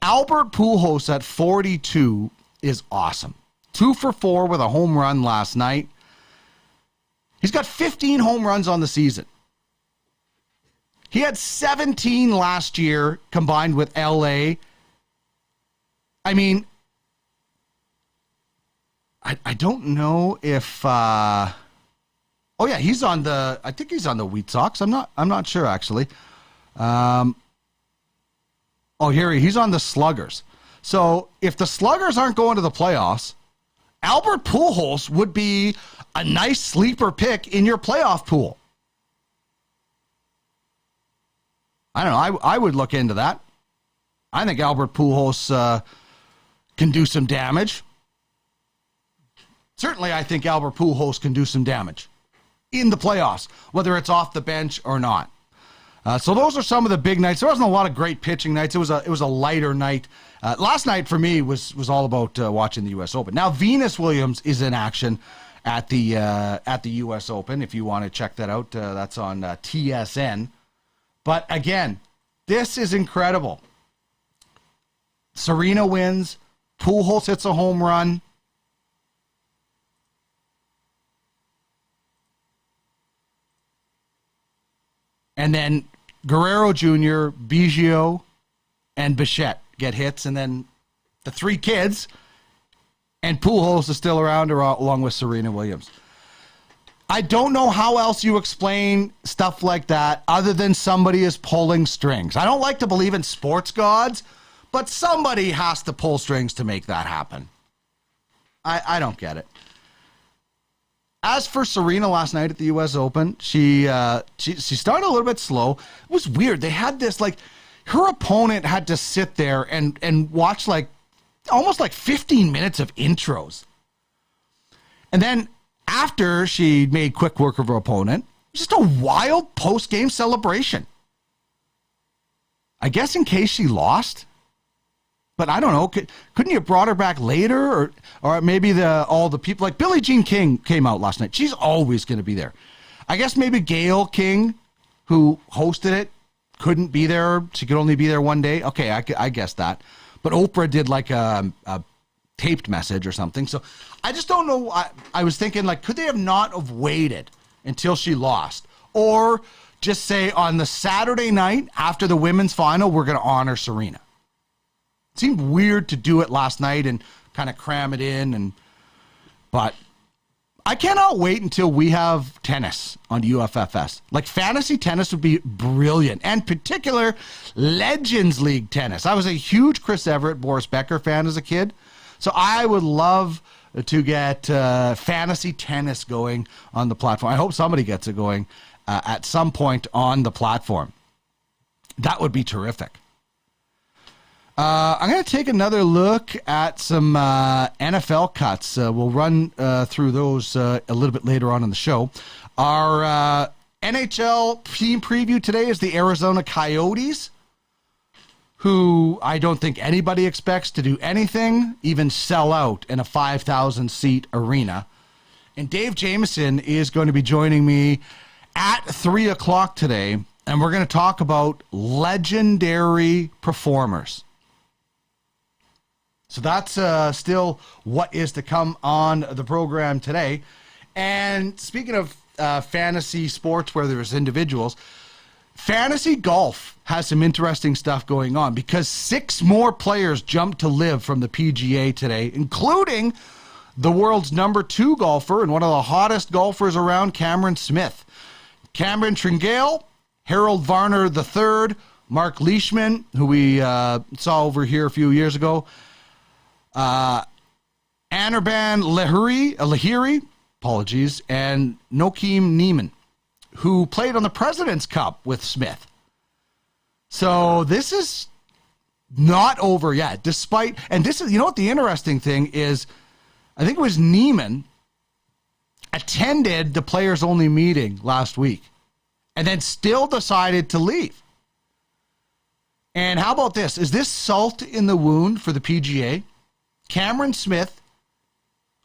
Albert Pujols at 42 is awesome. 2 for 4 with a home run last night. He's got 15 home runs on the season. He had 17 last year combined with LA. I mean, I don't know if oh yeah, I think he's on the Wheat Sox. I'm not sure actually. Oh, he's on the Sluggers. So if the Sluggers aren't going to the playoffs, Albert Pujols would be a nice sleeper pick in your playoff pool. I don't know. I would look into that. I think Albert Pujols can do some damage. Certainly, I think Albert Pujols can do some damage in the playoffs, whether it's off the bench or not. So those are some of the big nights. There wasn't a lot of great pitching nights. It was a lighter night. Last night for me was all about watching the U.S. Open. Now Venus Williams is in action at the U.S. Open. If you want to check that out, that's on TSN. But again, this is incredible. Serena wins. Pujols hits a home run. And then Guerrero Jr., Biggio, and Bichette get hits. And then the 3 kids, and Pujols is still around along with Serena Williams. I don't know how else you explain stuff like that other than somebody is pulling strings. I don't like to believe in sports gods, but somebody has to pull strings to make that happen. I don't get it. As for Serena last night at the U.S. Open, she started a little bit slow. It was weird. They had this, like, her opponent had to sit there and watch, like, almost like 15 minutes of intros. And then after she made quick work of her opponent, just a wild post-game celebration. I guess in case she lost. But I don't know. Couldn't you have brought her back later? Or maybe all the people, like Billie Jean King came out last night. She's always going to be there. I guess maybe Gail King, who hosted it, couldn't be there. She could only be there one day. Okay, I guess that. But Oprah did like a taped message or something. So I just don't know. I was thinking, like, could they have not have waited until she lost? Or just say on the Saturday night after the women's final, we're going to honor Serena. It seemed weird to do it last night and kind of cram it in. But I cannot wait until we have tennis on UFFS. Like, fantasy tennis would be brilliant. And particular Legends League tennis. I was a huge Chris Everett, Boris Becker fan as a kid. So I would love to get fantasy tennis going on the platform. I hope somebody gets it going at some point on the platform. That would be terrific. I'm going to take another look at some NFL cuts. We'll run through those a little bit later on in the show. Our NHL team preview today is the Arizona Coyotes, who I don't think anybody expects to do anything, even sell out in a 5,000-seat arena. And Dave Jamieson is going to be joining me at 3 o'clock today, and we're going to talk about legendary performers. So that's still what is to come on the program today. And speaking of fantasy sports where there's individuals, fantasy golf has some interesting stuff going on because 6 more players jumped to live from the PGA today, including the world's number 2 golfer and one of the hottest golfers around, Cameron Smith. Cameron Tringale, Harold Varner III, Mark Leishman, who we saw over here a few years ago, Anirban Lahiri, apologies, and Nokeem Neiman, who played on the President's Cup with Smith. So this is not over yet, despite, and this is, you know what the interesting thing is, I think it was Neiman attended the players only meeting last week and then still decided to leave. And how about this? Is this salt in the wound for the PGA? Cameron Smith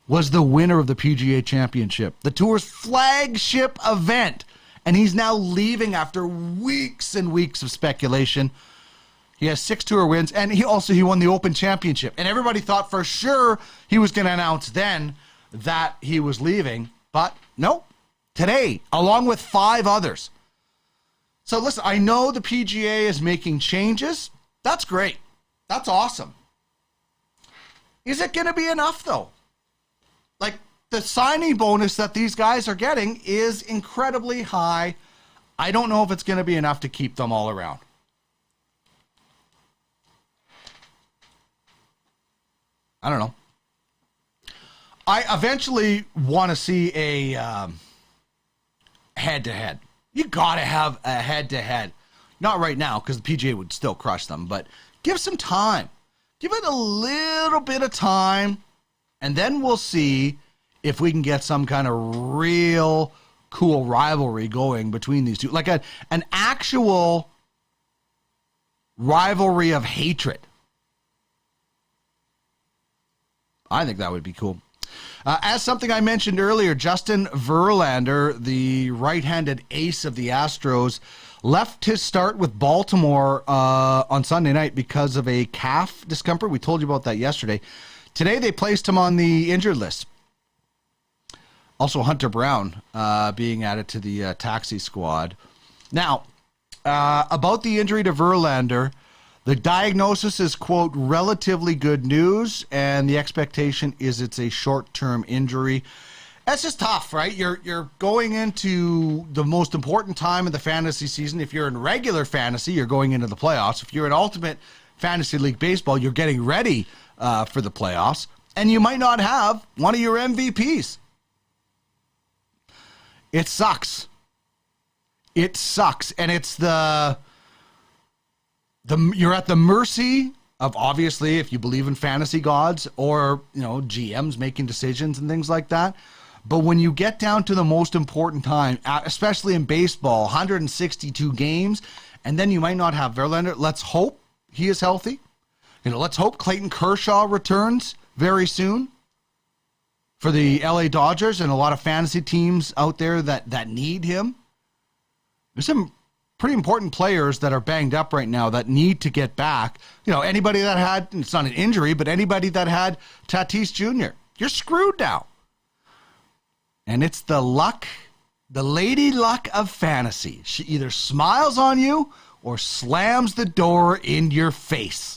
was the winner of the PGA Championship, the tour's flagship event, and he's now leaving after weeks and weeks of speculation. He has 6 tour wins, and he won the Open Championship. And everybody thought for sure he was going to announce then that he was leaving, but no, today, along with 5 others. So listen, I know the PGA is making changes. That's great. That's awesome. Is it going to be enough, though? Like, the signing bonus that these guys are getting is incredibly high. I don't know if it's going to be enough to keep them all around. I don't know. I eventually want to see a head-to-head. You got to have a head-to-head. Not right now, because the PGA would still crush them, but give some time. Give it a little bit of time, and then we'll see if we can get some kind of real cool rivalry going between these two. Like an actual rivalry of hatred. I think that would be cool. As something I mentioned earlier, Justin Verlander, the right-handed ace of the Astros, left his start with Baltimore on Sunday night because of a calf discomfort. We told you about that yesterday. Today they placed him on the injured list. Also Hunter Brown being added to the taxi squad. Now, about the injury to Verlander, the diagnosis is, quote, relatively good news, and the expectation is it's a short-term injury. That's just tough, right? You're going into the most important time of the fantasy season. If you're in regular fantasy, you're going into the playoffs. If you're in Ultimate Fantasy League Baseball, you're getting ready for the playoffs, and you might not have one of your MVPs. It sucks. It sucks, and it's you're at the mercy of, obviously, if you believe in fantasy gods or, GMs making decisions and things like that. But when you get down to the most important time, especially in baseball, 162 games, and then you might not have Verlander. Let's hope he is healthy. Let's hope Clayton Kershaw returns very soon. for the LA Dodgers and a lot of fantasy teams out there that need him. There's some pretty important players that are banged up right now that need to get back. You know, anybody that had, it's not an injury, but anybody that had Tatis Jr., you're screwed now. And it's the lady luck of fantasy. She either smiles on you or slams the door in your face.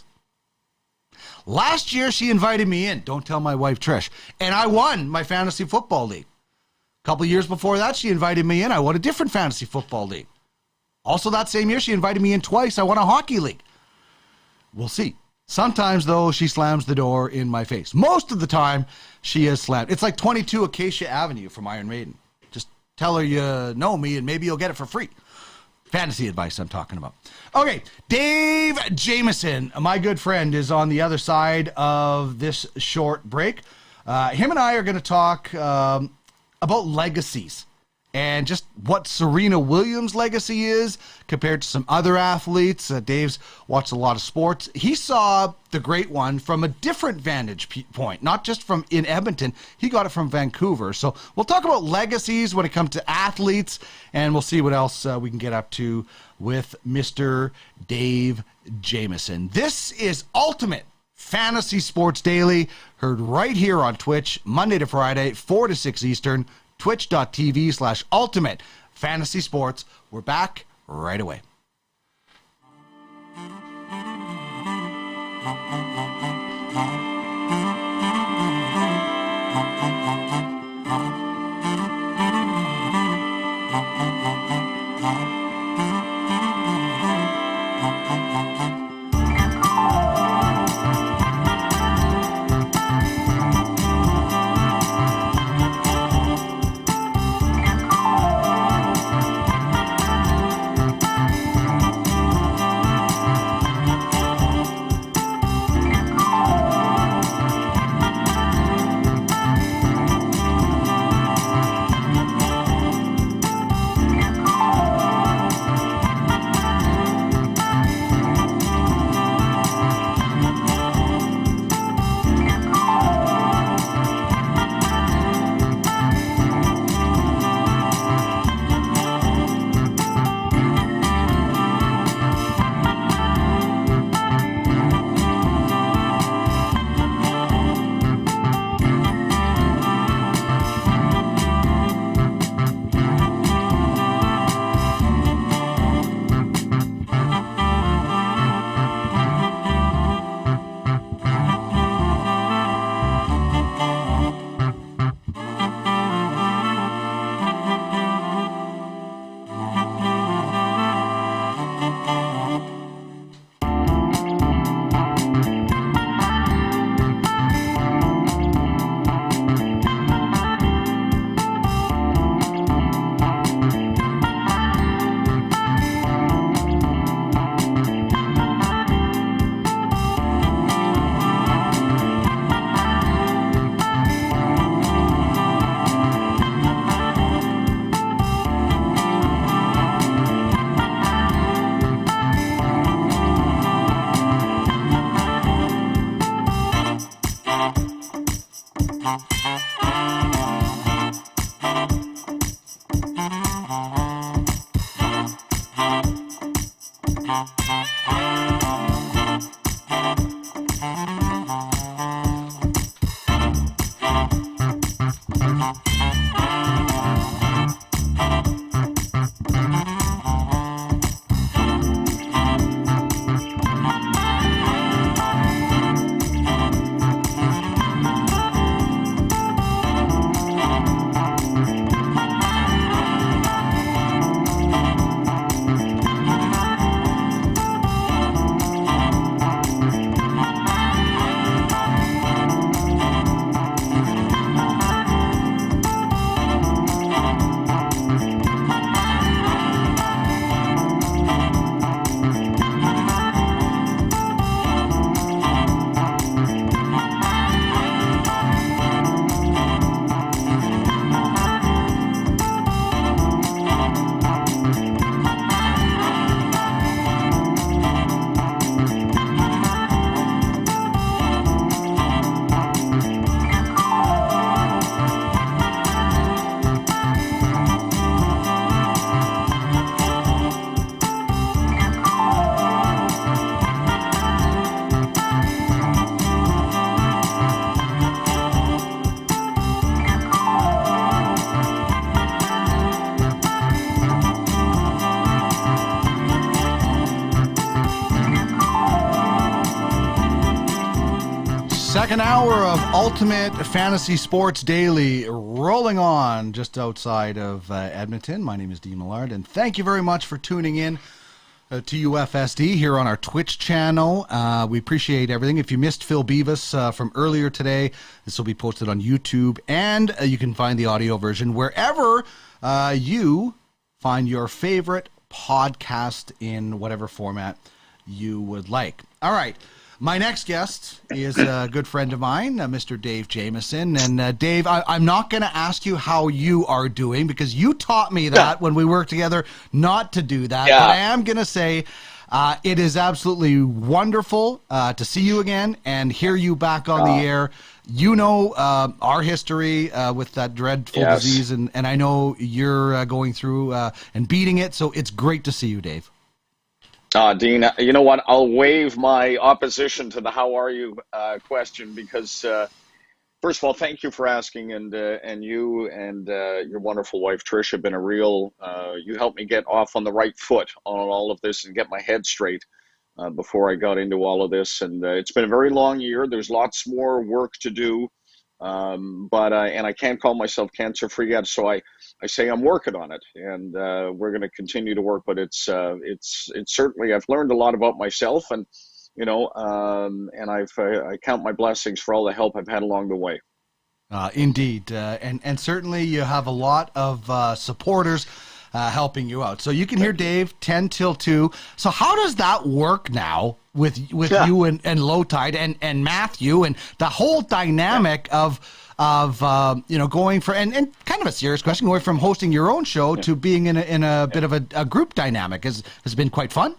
Last year, she invited me in. Don't tell my wife, Trish. And I won my fantasy football league. A couple years before that, she invited me in. I won a different fantasy football league. Also that same year, she invited me in twice. I won a hockey league. We'll see. Sometimes, though, she slams the door in my face. Most of the time, she is slammed. It's like 22 Acacia Avenue from Iron Maiden. Just tell her you know me and maybe you'll get it for free. Fantasy advice I'm talking about. Okay, Dave Jamieson, my good friend, is on the other side of this short break. Him and I are going to talk about legacies and just what Serena Williams' legacy is compared to some other athletes. Dave's watched a lot of sports. He saw the great one from a different vantage point, not just from in Edmonton. He got it from Vancouver. So we'll talk about legacies when it comes to athletes, and we'll see what else we can get up to with Mr. Dave Jamieson. This is Ultimate Fantasy Sports Daily, heard right here on Twitch, Monday to Friday, 4 to 6 Eastern, twitch.tv/ultimate fantasy sports. We're back right away. Second hour of Ultimate Fantasy Sports Daily rolling on just outside of Edmonton. My name is Dean Millard, and thank you very much for tuning in to UFSD here on our Twitch channel. We appreciate everything. If you missed Phil Bevis from earlier today, this will be posted on YouTube, and you can find the audio version wherever you find your favorite podcast in whatever format you would like. All right. My next guest is a good friend of mine, Mr. Dave Jamieson. And Dave, I'm not going to ask you how you are doing because you taught me that when we worked together not to do that. Yeah. But I am going to say it is absolutely wonderful to see you again and hear you back on the air. You know our history with that dreadful disease, and I know you're going through and beating it. So it's great to see you, Dave. Dean, you know what? I'll waive my opposition to the "How are you?" question because, first of all, thank you for asking, and you and your wonderful wife Trish have been a real. You helped me get off on the right foot on all of this and get my head straight before I got into all of this. And it's been a very long year. There's lots more work to do, but I can't call myself cancer-free yet. So I say I'm working on it, and we're going to continue to work. But it's certainly, I've learned a lot about myself, and and I count my blessings for all the help I've had along the way. Indeed, and certainly you have a lot of supporters helping you out. So you can hear Dave 10 till 2. So how does that work now with you and Low Tide and Matthew and the whole dynamic of going for and kind of a serious question, going from hosting your own show to being in a bit of a group dynamic has been quite fun.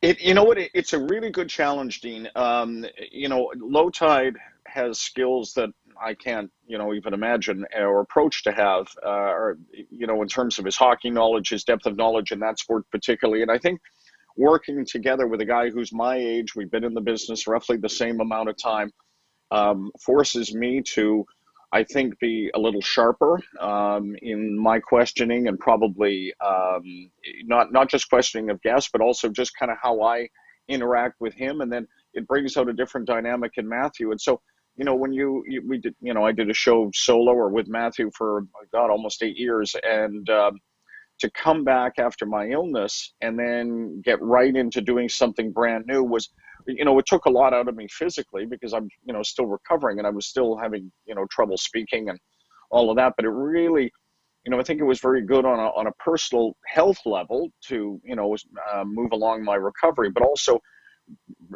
It's a really good challenge, Dean. Low Tide has skills that I can't, even imagine or approach to have, in terms of his hockey knowledge, his depth of knowledge in that sport particularly. And I think working together with a guy who's my age, we've been in the business roughly the same amount of time, forces me to, I think, be a little sharper in my questioning and probably not just questioning of guests, but also just kind of how I interact with him. And then it brings out a different dynamic in Matthew. And so, when we did, I did a show solo or with Matthew for, almost 8 years. And to come back after my illness and then get right into doing something brand new was, it took a lot out of me physically because I'm, still recovering and I was still having, trouble speaking and all of that. But it really, I think it was very good on a personal health level to, move along my recovery, but also,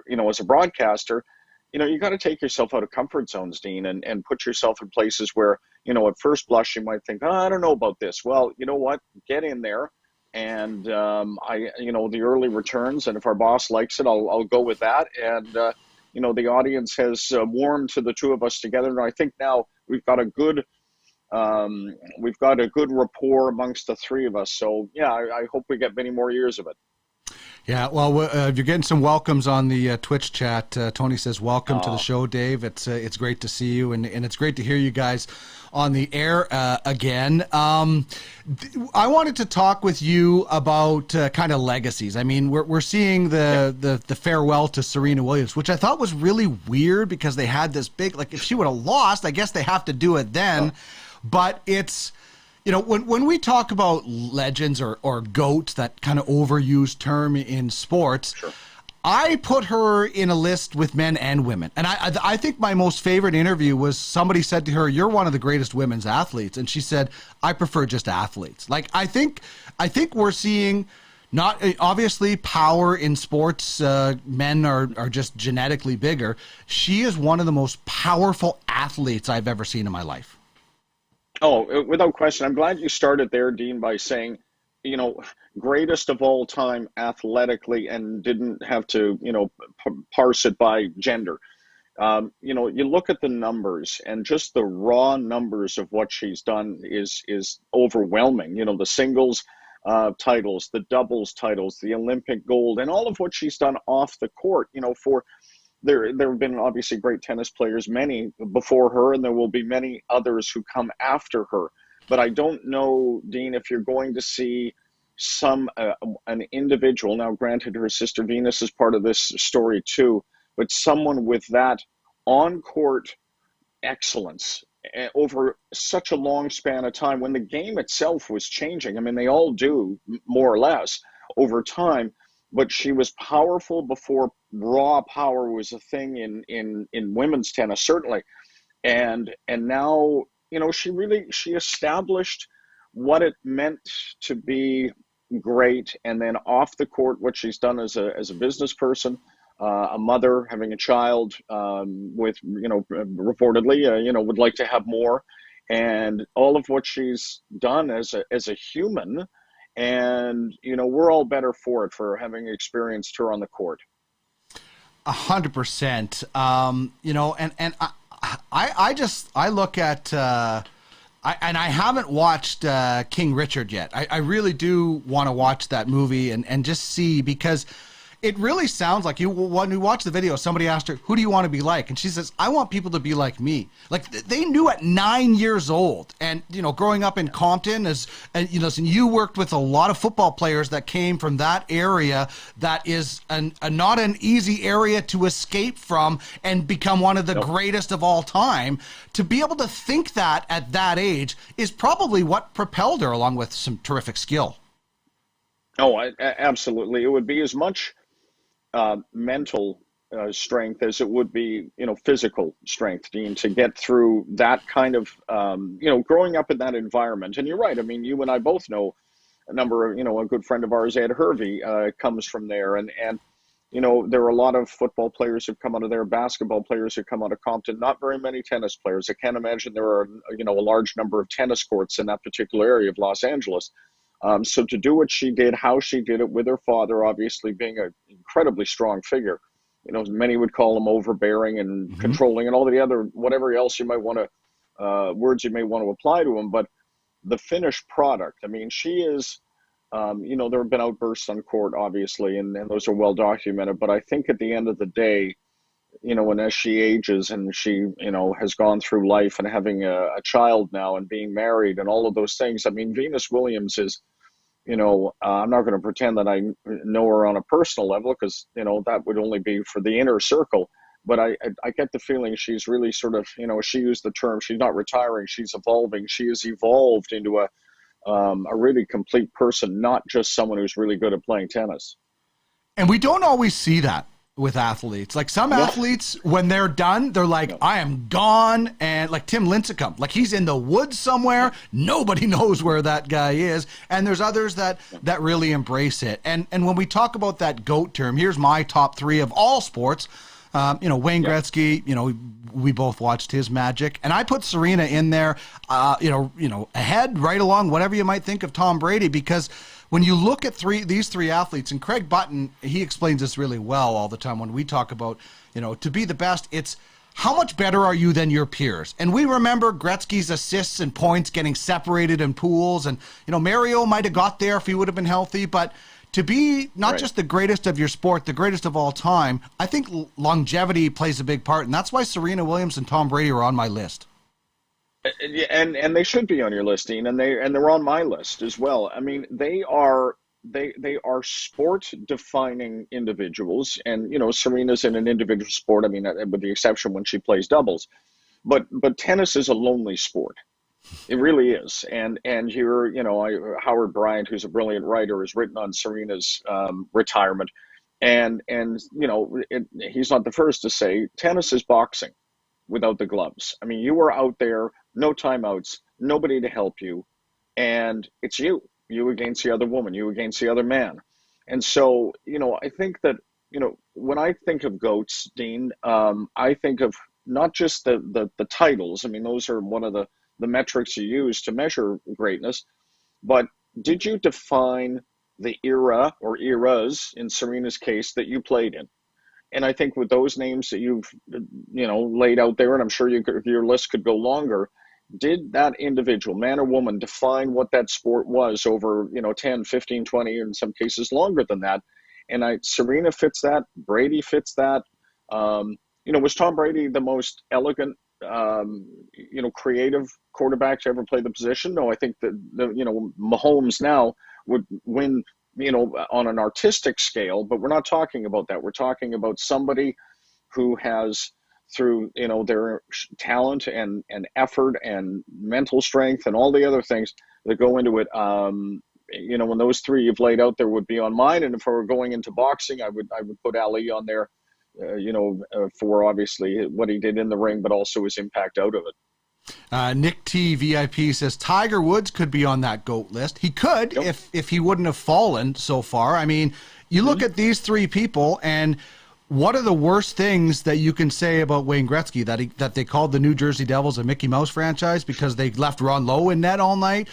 as a broadcaster, you got to take yourself out of comfort zones, Dean, and put yourself in places where, at first blush, you might think, I don't know about this. Well, you know what? Get in there. And the early returns, and if our boss likes it, I'll go with that. And, the audience has warmed to the two of us together. And I think now we've got a good rapport amongst the three of us. So, yeah, I hope we get many more years of it. Yeah, well, you're getting some welcomes on the Twitch chat. Tony says, welcome to the show, Dave. It's great to see you, and it's great to hear you guys on the air again. I wanted to talk with you about kind of legacies. I mean, we're seeing the farewell to Serena Williams, which I thought was really weird because they had this big, like, if she would have lost, I guess they have to do it then. But it's... when we talk about legends or GOATs, that kind of overused term in sports, I put her in a list with men and women. And I think my most favorite interview was somebody said to her, "You're one of the greatest women's athletes." And she said, "I prefer just athletes." Like, I think we're seeing not obviously power in sports. Men are just genetically bigger. She is one of the most powerful athletes I've ever seen in my life. Oh, without question. I'm glad you started there, Dean, by saying, greatest of all time athletically and didn't have to, parse it by gender. You look at the numbers and just the raw numbers of what she's done is overwhelming. The singles titles, the doubles titles, the Olympic gold, and all of what she's done off the court, There have been obviously great tennis players, many before her, and there will be many others who come after her. But I don't know, Dean, if you're going to see an individual, now granted her sister Venus is part of this story too, but someone with that on-court excellence over such a long span of time when the game itself was changing. I mean, they all do more or less over time, but she was powerful before raw power was a thing in women's tennis, certainly. And now, she established what it meant to be great, and then off the court, what she's done as a business person, a mother, having a child, with, reportedly, would like to have more, and all of what she's done as a human. And, we're all better for it, for having experienced her on the court. 100%. I look at, and I haven't watched King Richard yet. I really do want to watch that movie and just see, because it really sounds like when you watch the video, somebody asked her, who do you want to be like? And she says, I want people to be like me. Like, they knew at 9 years old. And, growing up in Compton, and you worked with a lot of football players that came from that area, that is not an easy area to escape from and become one of the greatest of all time. To be able to think that at that age is probably what propelled her, along with some terrific skill. Oh, absolutely. It would be as much mental strength as it would be, physical strength, Dean, to get through that kind of, growing up in that environment. And you're right. I mean, you and I both know a number of, a good friend of ours, Ed Hervey, comes from there. And there are a lot of football players who come out of there, basketball players who come out of Compton, not very many tennis players. I can't imagine there are, a large number of tennis courts in that particular area of Los Angeles. So to do what she did, how she did it, with her father obviously being an incredibly strong figure, many would call him overbearing and controlling and all the other, whatever else you might want to, words you may want to apply to him. But the finished product, I mean, she is, there have been outbursts on court, obviously, and those are well documented. But I think at the end of the day, and as she ages and she, has gone through life and having a child now and being married and all of those things, I mean, Venus Williams is, I'm not going to pretend that I know her on a personal level, because, that would only be for the inner circle. But I get the feeling she's really sort of, she used the term, she's not retiring, she's evolving. She has evolved into a really complete person, not just someone who's really good at playing tennis. And we don't always see that with athletes. Like, some athletes, when they're done, they're like, I am gone. And like Tim Lincecum, like, he's in the woods somewhere. Nobody knows where that guy is. And there's others that really embrace it. And when we talk about that GOAT term, here's my top three of all sports. Wayne Gretzky, we both watched his magic, and I put Serena in there, ahead, right along, whatever you might think of Tom Brady, because when you look at these three athletes, and Craig Button, he explains this really well all the time when we talk about, to be the best, it's how much better are you than your peers? And we remember Gretzky's assists and points getting separated in pools, and, Mario might have got there if he would have been healthy, but to be not just the greatest of your sport, the greatest of all time, I think longevity plays a big part, and that's why Serena Williams and Tom Brady are on my list. And they should be on your list, Dean, and they're on my list as well. I mean, they are sport defining individuals, and Serena's in an individual sport. I mean, with the exception when she plays doubles, but tennis is a lonely sport. It really is. And here, Howard Bryant, who's a brilliant writer, has written on Serena's retirement, and he's not the first to say tennis is boxing without the gloves. I mean, you are out there, no timeouts, nobody to help you, and it's you against the other woman, you against the other man. And so, I think that, when I think of GOATs, Dean, I think of not just the titles. I mean, those are one of the metrics you use to measure greatness, but did you define the era or eras, in Serena's case, that you played in? And I think with those names that you've, laid out there, and I'm sure your list could go longer, did that individual, man or woman, define what that sport was over, 10, 15, 20, in some cases longer than that? And Serena fits that. Brady fits that. Was Tom Brady the most elegant, creative quarterback to ever play the position? No, I think that, Mahomes now would win, on an artistic scale, but we're not talking about that. We're talking about somebody who has through, their talent and effort and mental strength and all the other things that go into it. When those three you've laid out there would be on mine. And if I were going into boxing, I would put Ali on there, for obviously what he did in the ring, but also his impact out of it. Nick T VIP says Tiger Woods could be on that GOAT list. He could, if he wouldn't have fallen so far. I mean, you look at these three people, and what are the worst things that you can say about Wayne Gretzky? That they called the New Jersey Devils a Mickey Mouse franchise because they left Ron Lowe in net all night.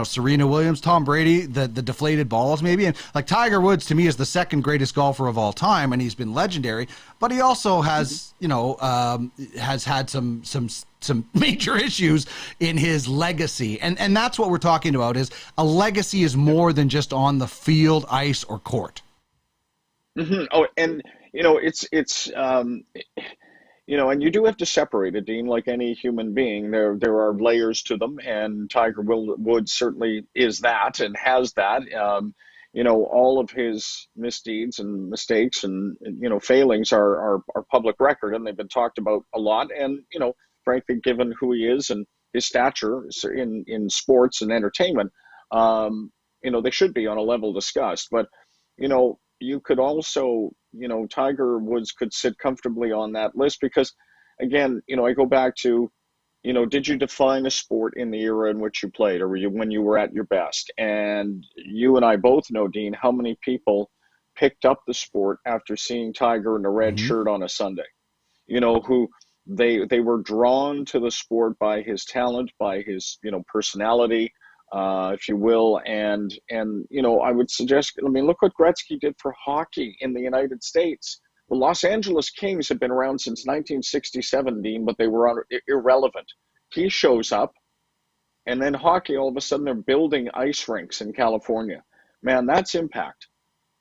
Serena Williams, Tom Brady, the deflated balls maybe. And like Tiger Woods to me is the second greatest golfer of all time, and he's been legendary. But he also has, has had some major issues in his legacy. And that's what we're talking about, is a legacy is more than just on the field, ice, or court. Mm-hmm. Oh, and and you do have to separate it, Dean, like any human being. There are layers to them, and Tiger Woods certainly is that and has that. All of his misdeeds and mistakes and failings are public record, and they've been talked about a lot. And frankly, given who he is and his stature in sports and entertainment, they should be on a level discussed. But you could also, Tiger Woods could sit comfortably on that list because, again, I go back to, did you define a sport in the era in which you played, or when you were at your best? And you and I both know, Dean, how many people picked up the sport after seeing Tiger in a red shirt on a Sunday, who they were drawn to the sport by his talent, by his, personality, if you will. And I would suggest, look what Gretzky did for hockey in the United States. The Los Angeles Kings have been around since 1967, Dean, but they were irrelevant. He shows up, and then hockey, all of a sudden, they're building ice rinks in California. Man, that's impact.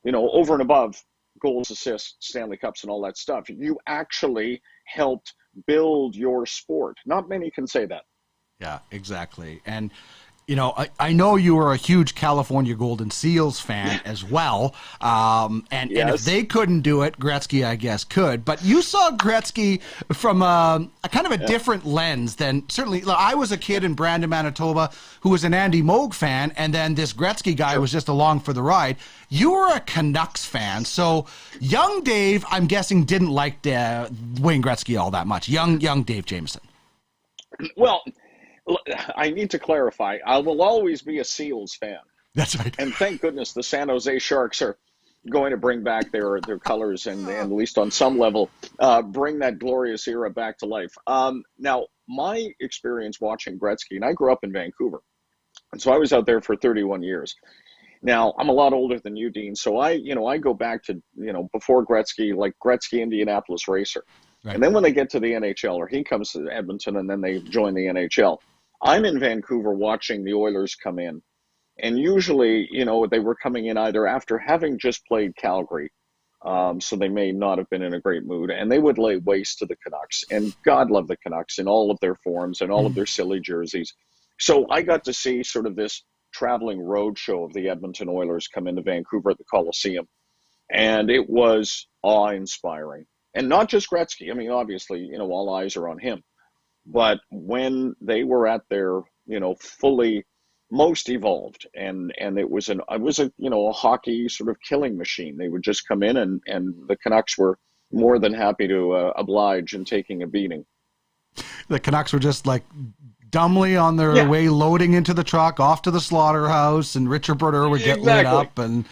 Over and above goals, assists, Stanley Cups, and all that stuff. You actually helped build your sport. Not many can say that. Yeah, exactly. And I know you were a huge California Golden Seals fan as well. And if they couldn't do it, Gretzky, I guess, could. But you saw Gretzky from a kind of a different lens than certainly. I was a kid in Brandon, Manitoba, who was an Andy Moog fan, and then this Gretzky guy was just along for the ride. You were a Canucks fan. So young Dave, I'm guessing, didn't like Wayne Gretzky all that much. Young Dave Jamieson. Well, I need to clarify. I will always be a Seals fan. That's right. And thank goodness the San Jose Sharks are going to bring back their colors and at least on some level, bring that glorious era back to life. Now, my experience watching Gretzky, and I grew up in Vancouver, and so I was out there for 31 years. Now, I'm a lot older than you, Dean, so I go back to, before Gretzky, like Gretzky Indianapolis Racer. Right. And then when they get to the NHL, or he comes to Edmonton and then they join the NHL, I'm in Vancouver watching the Oilers come in. And usually, they were coming in either after having just played Calgary, so they may not have been in a great mood, and they would lay waste to the Canucks. And God love the Canucks in all of their forms and all of their silly jerseys. So I got to see sort of this traveling road show of the Edmonton Oilers come into Vancouver at the Coliseum. And it was awe-inspiring. And not just Gretzky. obviously, all eyes are on him. But when they were at their, fully most evolved, and it was a hockey sort of killing machine. They would just come in, and the Canucks were more than happy to oblige in taking a beating. The Canucks were just like dumbly on their way, loading into the truck, off to the slaughterhouse, and Richard Brodeur would get lit up, and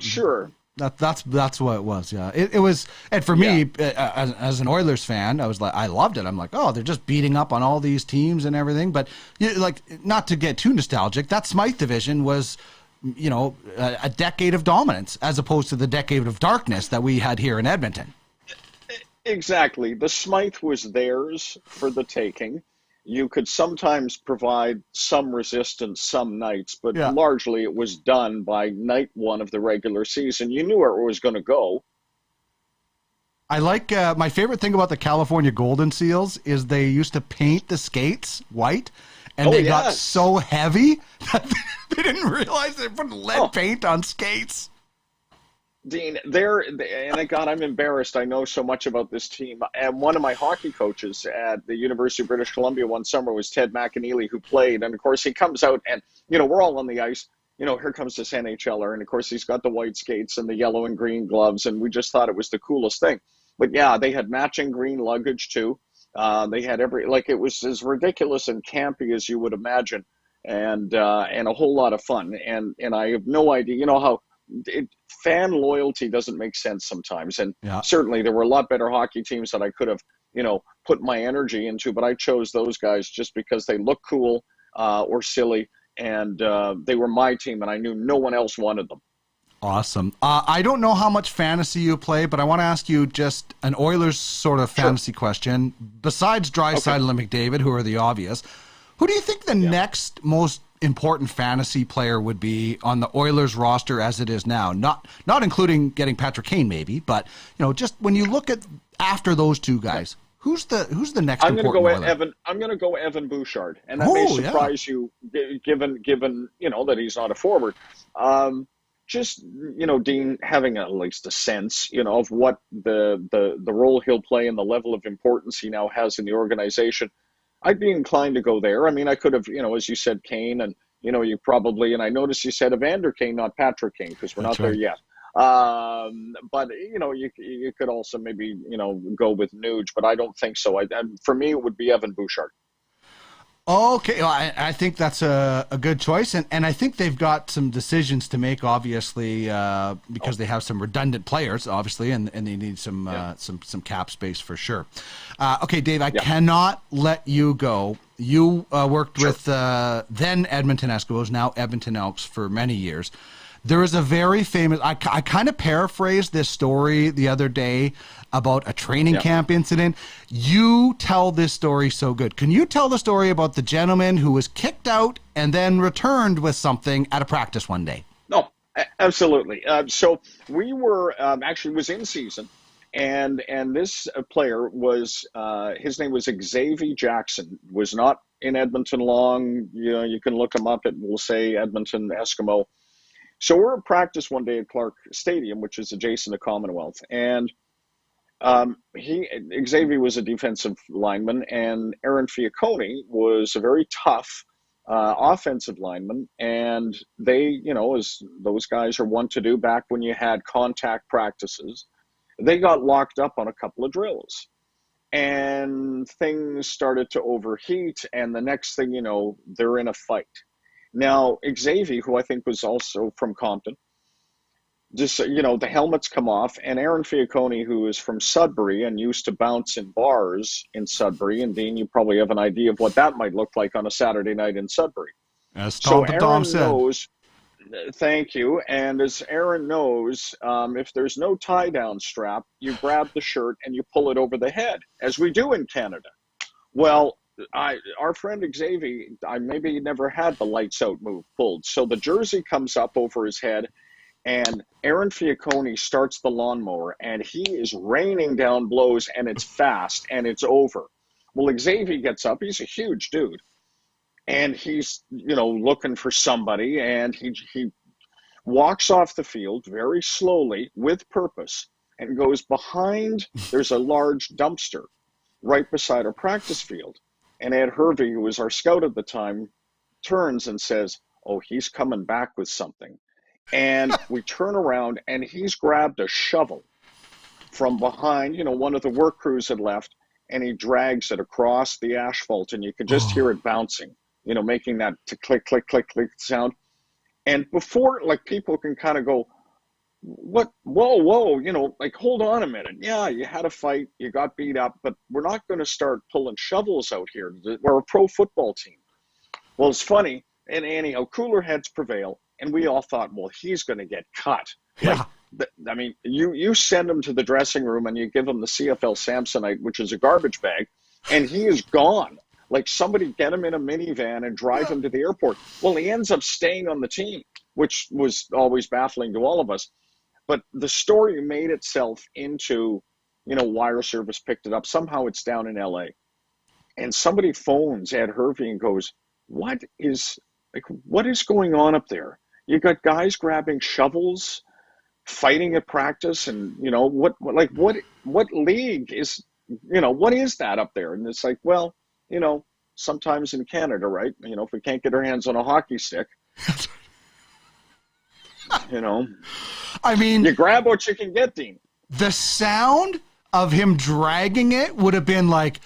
Sure. That's what it was. Yeah, it was. And for me, as an Oilers fan, I loved it. I'm like, oh, they're just beating up on all these teams and everything. But not to get too nostalgic, that Smythe division was, a decade of dominance as opposed to the decade of darkness that we had here in Edmonton. Exactly. The Smythe was theirs for the taking. You could sometimes provide some resistance some nights, but largely it was done by night one of the regular season. You knew where it was going to go. I like my favorite thing about the California Golden Seals is they used to paint the skates white, and they got so heavy that they didn't realize they put lead paint on skates. Dean, and God, I'm embarrassed. I know so much about this team. And one of my hockey coaches at the University of British Columbia one summer was Ted McAneely, who played. And of course, he comes out and, we're all on the ice. Here comes this NHLer. And of course, he's got the white skates and the yellow and green gloves. And we just thought it was the coolest thing. But yeah, they had matching green luggage too. They had it was as ridiculous and campy as you would imagine. And a whole lot of fun. And I have no idea, how fan loyalty doesn't make sense sometimes. And certainly there were a lot better hockey teams that I could have, put my energy into, but I chose those guys just because they look cool or silly. And they were my team, and I knew no one else wanted them. Awesome. I don't know how much fantasy you play, but I want to ask you just an Oilers sort of fantasy question. Besides Draisaitl and McDavid, who are the obvious, who do you think the next most important fantasy player would be on the Oilers roster as it is now? Not including getting Patrick Kane, maybe, but just when you look at after those two guys, who's the next? I'm going to go Evan. I'm going to go Evan Bouchard, and that may surprise you, given that he's not a forward. Just Dean having at least a sense of what the role he'll play and the level of importance he now has in the organization. I'd be inclined to go there. I mean, I could have, as you said, Kane, and, you probably, and I noticed you said Evander Kane, not Patrick Kane, because we're not there yet. But, you could also maybe, go with Nuge, but I don't think so. For me, it would be Evan Bouchard. Okay, well, I think that's a good choice, and I think they've got some decisions to make, obviously, because they have some redundant players, obviously, and they need some cap space for sure. Okay, Dave, I cannot let you go. You worked with then Edmonton Eskimos, now Edmonton Elks, for many years. There is a very famous, I kind of paraphrased this story the other day about a training camp incident. You tell this story so good. Can you tell the story about the gentleman who was kicked out and then returned with something at a practice one day? No, absolutely. So we were, actually was in season, and this player was, his name was Xavier Jackson, was not in Edmonton long. You can look him up. It will say Edmonton Eskimo. So we're at practice one day at Clark Stadium, which is adjacent to Commonwealth, and Xavier was a defensive lineman, and Aaron Fiacconi was a very tough offensive lineman. And they, as those guys are wont to do back when you had contact practices, they got locked up on a couple of drills, and things started to overheat. And the next thing you know, they're in a fight. Now, Xavier, who I think was also from Compton, just, the helmets come off, and Aaron Fiacconi, who is from Sudbury and used to bounce in bars in Sudbury, and Dean, you probably have an idea of what that might look like on a Saturday night in Sudbury. As Tom said. Knows, thank you, and as Aaron knows, if there's no tie-down strap, you grab the shirt and you pull it over the head, as we do in Canada. Well, our friend Xavier, maybe he never had the lights out move pulled. So the jersey comes up over his head, and Aaron Fiacconi starts the lawnmower, and he is raining down blows, and it's fast, and it's over. Well, Xavier gets up. He's a huge dude, and he's, looking for somebody, and he walks off the field very slowly with purpose and goes behind. There's a large dumpster right beside our practice field. And Ed Hervey, who was our scout at the time, turns and says, "Oh, he's coming back with something." And we turn around, and he's grabbed a shovel from behind, one of the work crews had left, and he drags it across the asphalt, and you can just hear it bouncing, making that click, click, click, click sound. And before, people can kind of go, what, whoa, hold on a minute. Yeah, you had a fight, you got beat up, but we're not going to start pulling shovels out here. We're a pro football team. Well, it's funny, and anyhow, cooler heads prevail, and we all thought, well, he's going to get cut. Yeah. You send him to the dressing room and you give him the CFL Samsonite, which is a garbage bag, and he is gone. Somebody get him in a minivan and drive him to the airport. Well, he ends up staying on the team, which was always baffling to all of us. But the story made itself into, wire service picked it up. Somehow it's down in LA. And somebody phones Ed Hervey and goes, what is going on up there? You got guys grabbing shovels fighting at practice, and what league is, what is that up there? And it's like, well, sometimes in Canada, right? If we can't get our hands on a hockey stick, I mean, you grab what you can get, Dean. the sound of him dragging it would have been like,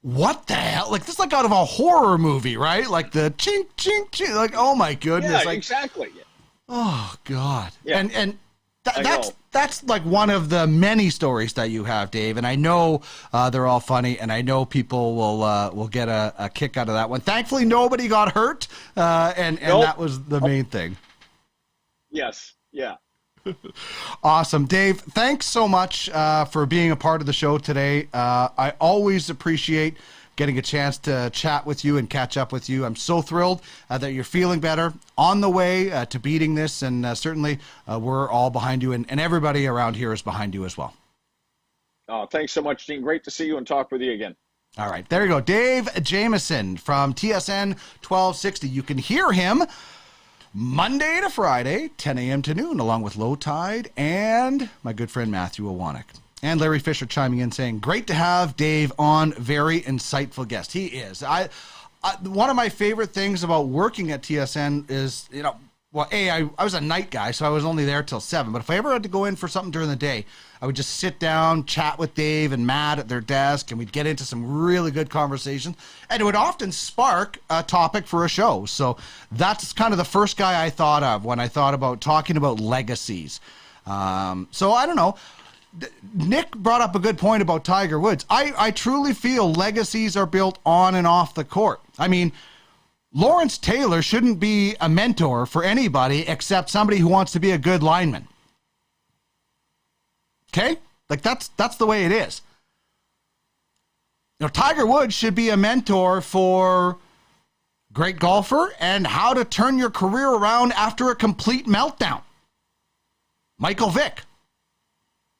what the hell? Like, this is like out of a horror movie, right? Like the chink, chink, chink. Like, oh my goodness. Yeah, like, exactly. oh God. Yeah. And I know. that's like one of the many stories that you have, Dave. And I know they're all funny, and I know people will get a kick out of that one. Thankfully, nobody got hurt, and Nope. that was the main thing. Yes. Yeah. Awesome. Dave, thanks so much for being a part of the show today. I always appreciate getting a chance to chat with you and catch up with you. I'm so thrilled that you're feeling better, on the way to beating this, and certainly we're all behind you, and everybody around here is behind you as well. Oh, thanks so much, Dean. Great to see you and talk with you again. All right, there you go. Dave Jamieson from TSN 1260. You can hear him Monday to Friday, 10 a.m. to noon, along with Low Tide and my good friend Matthew Owanek. And Larry Fisher chiming in saying, great to have Dave on. Very insightful guest. He is. One of my favorite things about working at TSN is, I was a night guy, so I was only there till 7. But if I ever had to go in for something during the day, I would just sit down, chat with Dave and Matt at their desk, and we'd get into some really good conversations. And it would often spark a topic for a show. So that's kind of the first guy I thought of when I thought about talking about legacies. So I don't know. Nick brought up a good point about Tiger Woods. I truly feel legacies are built on and off the court. I mean, Lawrence Taylor shouldn't be a mentor for anybody except somebody who wants to be a good lineman. Okay? Like, that's the way it is. Tiger Woods should be a mentor for great golfer and how to turn your career around after a complete meltdown. Michael Vick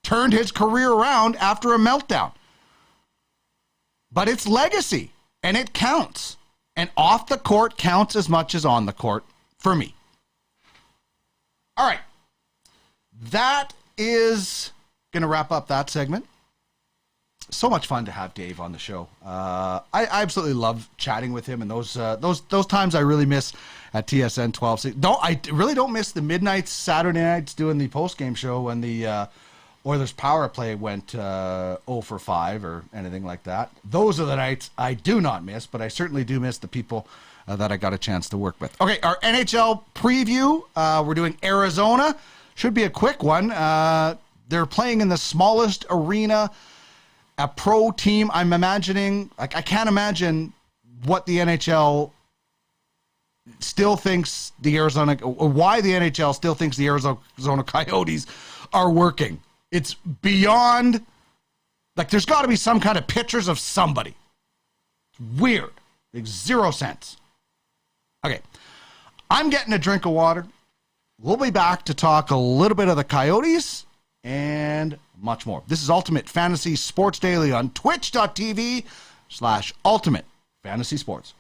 turned his career around after a meltdown. But it's legacy, and it counts. And off the court counts as much as on the court for me. All right. That is going to wrap up that segment. So much fun to have Dave on the show. I absolutely love chatting with him, and those times I really miss at TSN 12. I really don't miss the midnights, Saturday nights doing the post-game show when the Oilers power play went 0 for 5 or anything like that. Those are the nights I do not miss, but I certainly do miss the people that I got a chance to work with. Okay, our NHL preview. We're doing Arizona. Should be a quick one. They're playing in the smallest arena, a pro team. I'm imagining, I can't imagine what the NHL still thinks why the NHL still thinks the Arizona Coyotes are working. It's beyond, there's got to be some kind of pictures of somebody. Weird. Makes zero sense. Okay. I'm getting a drink of water. We'll be back to talk a little bit of the Coyotes and much more. This is Ultimate Fantasy Sports Daily on twitch.tv/Ultimate Fantasy Sports.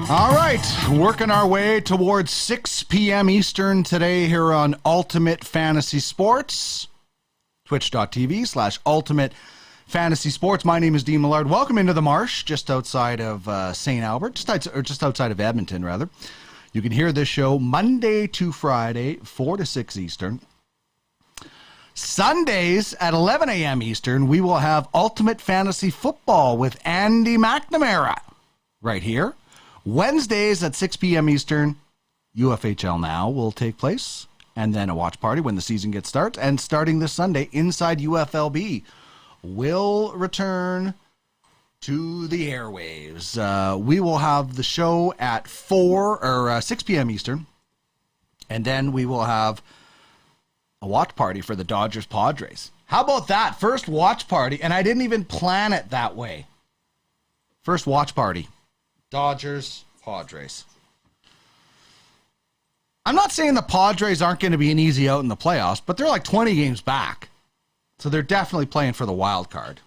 All right, working our way towards 6 p.m. Eastern today here on Ultimate Fantasy Sports. Twitch.tv/Ultimate Fantasy Sports. My name is Dean Millard. Welcome into the Marsh, just outside of St. Albert, just outside of Edmonton, rather. You can hear this show Monday to Friday, 4 to 6 Eastern. Sundays at 11 a.m. Eastern, we will have Ultimate Fantasy Football with Andy McNamara right here. Wednesdays at 6 p.m. Eastern, UFHL Now will take place, and then a watch party when the season gets started. And starting this Sunday, Inside UFLB will return to the airwaves. We will have the show at 6 p.m. Eastern, and then we will have a watch party for the Dodgers-Padres. How about that? First watch party, and I didn't even plan it that way. First watch party. Dodgers, Padres. I'm not saying the Padres aren't going to be an easy out in the playoffs, but they're like 20 games back. So they're definitely playing for the wild card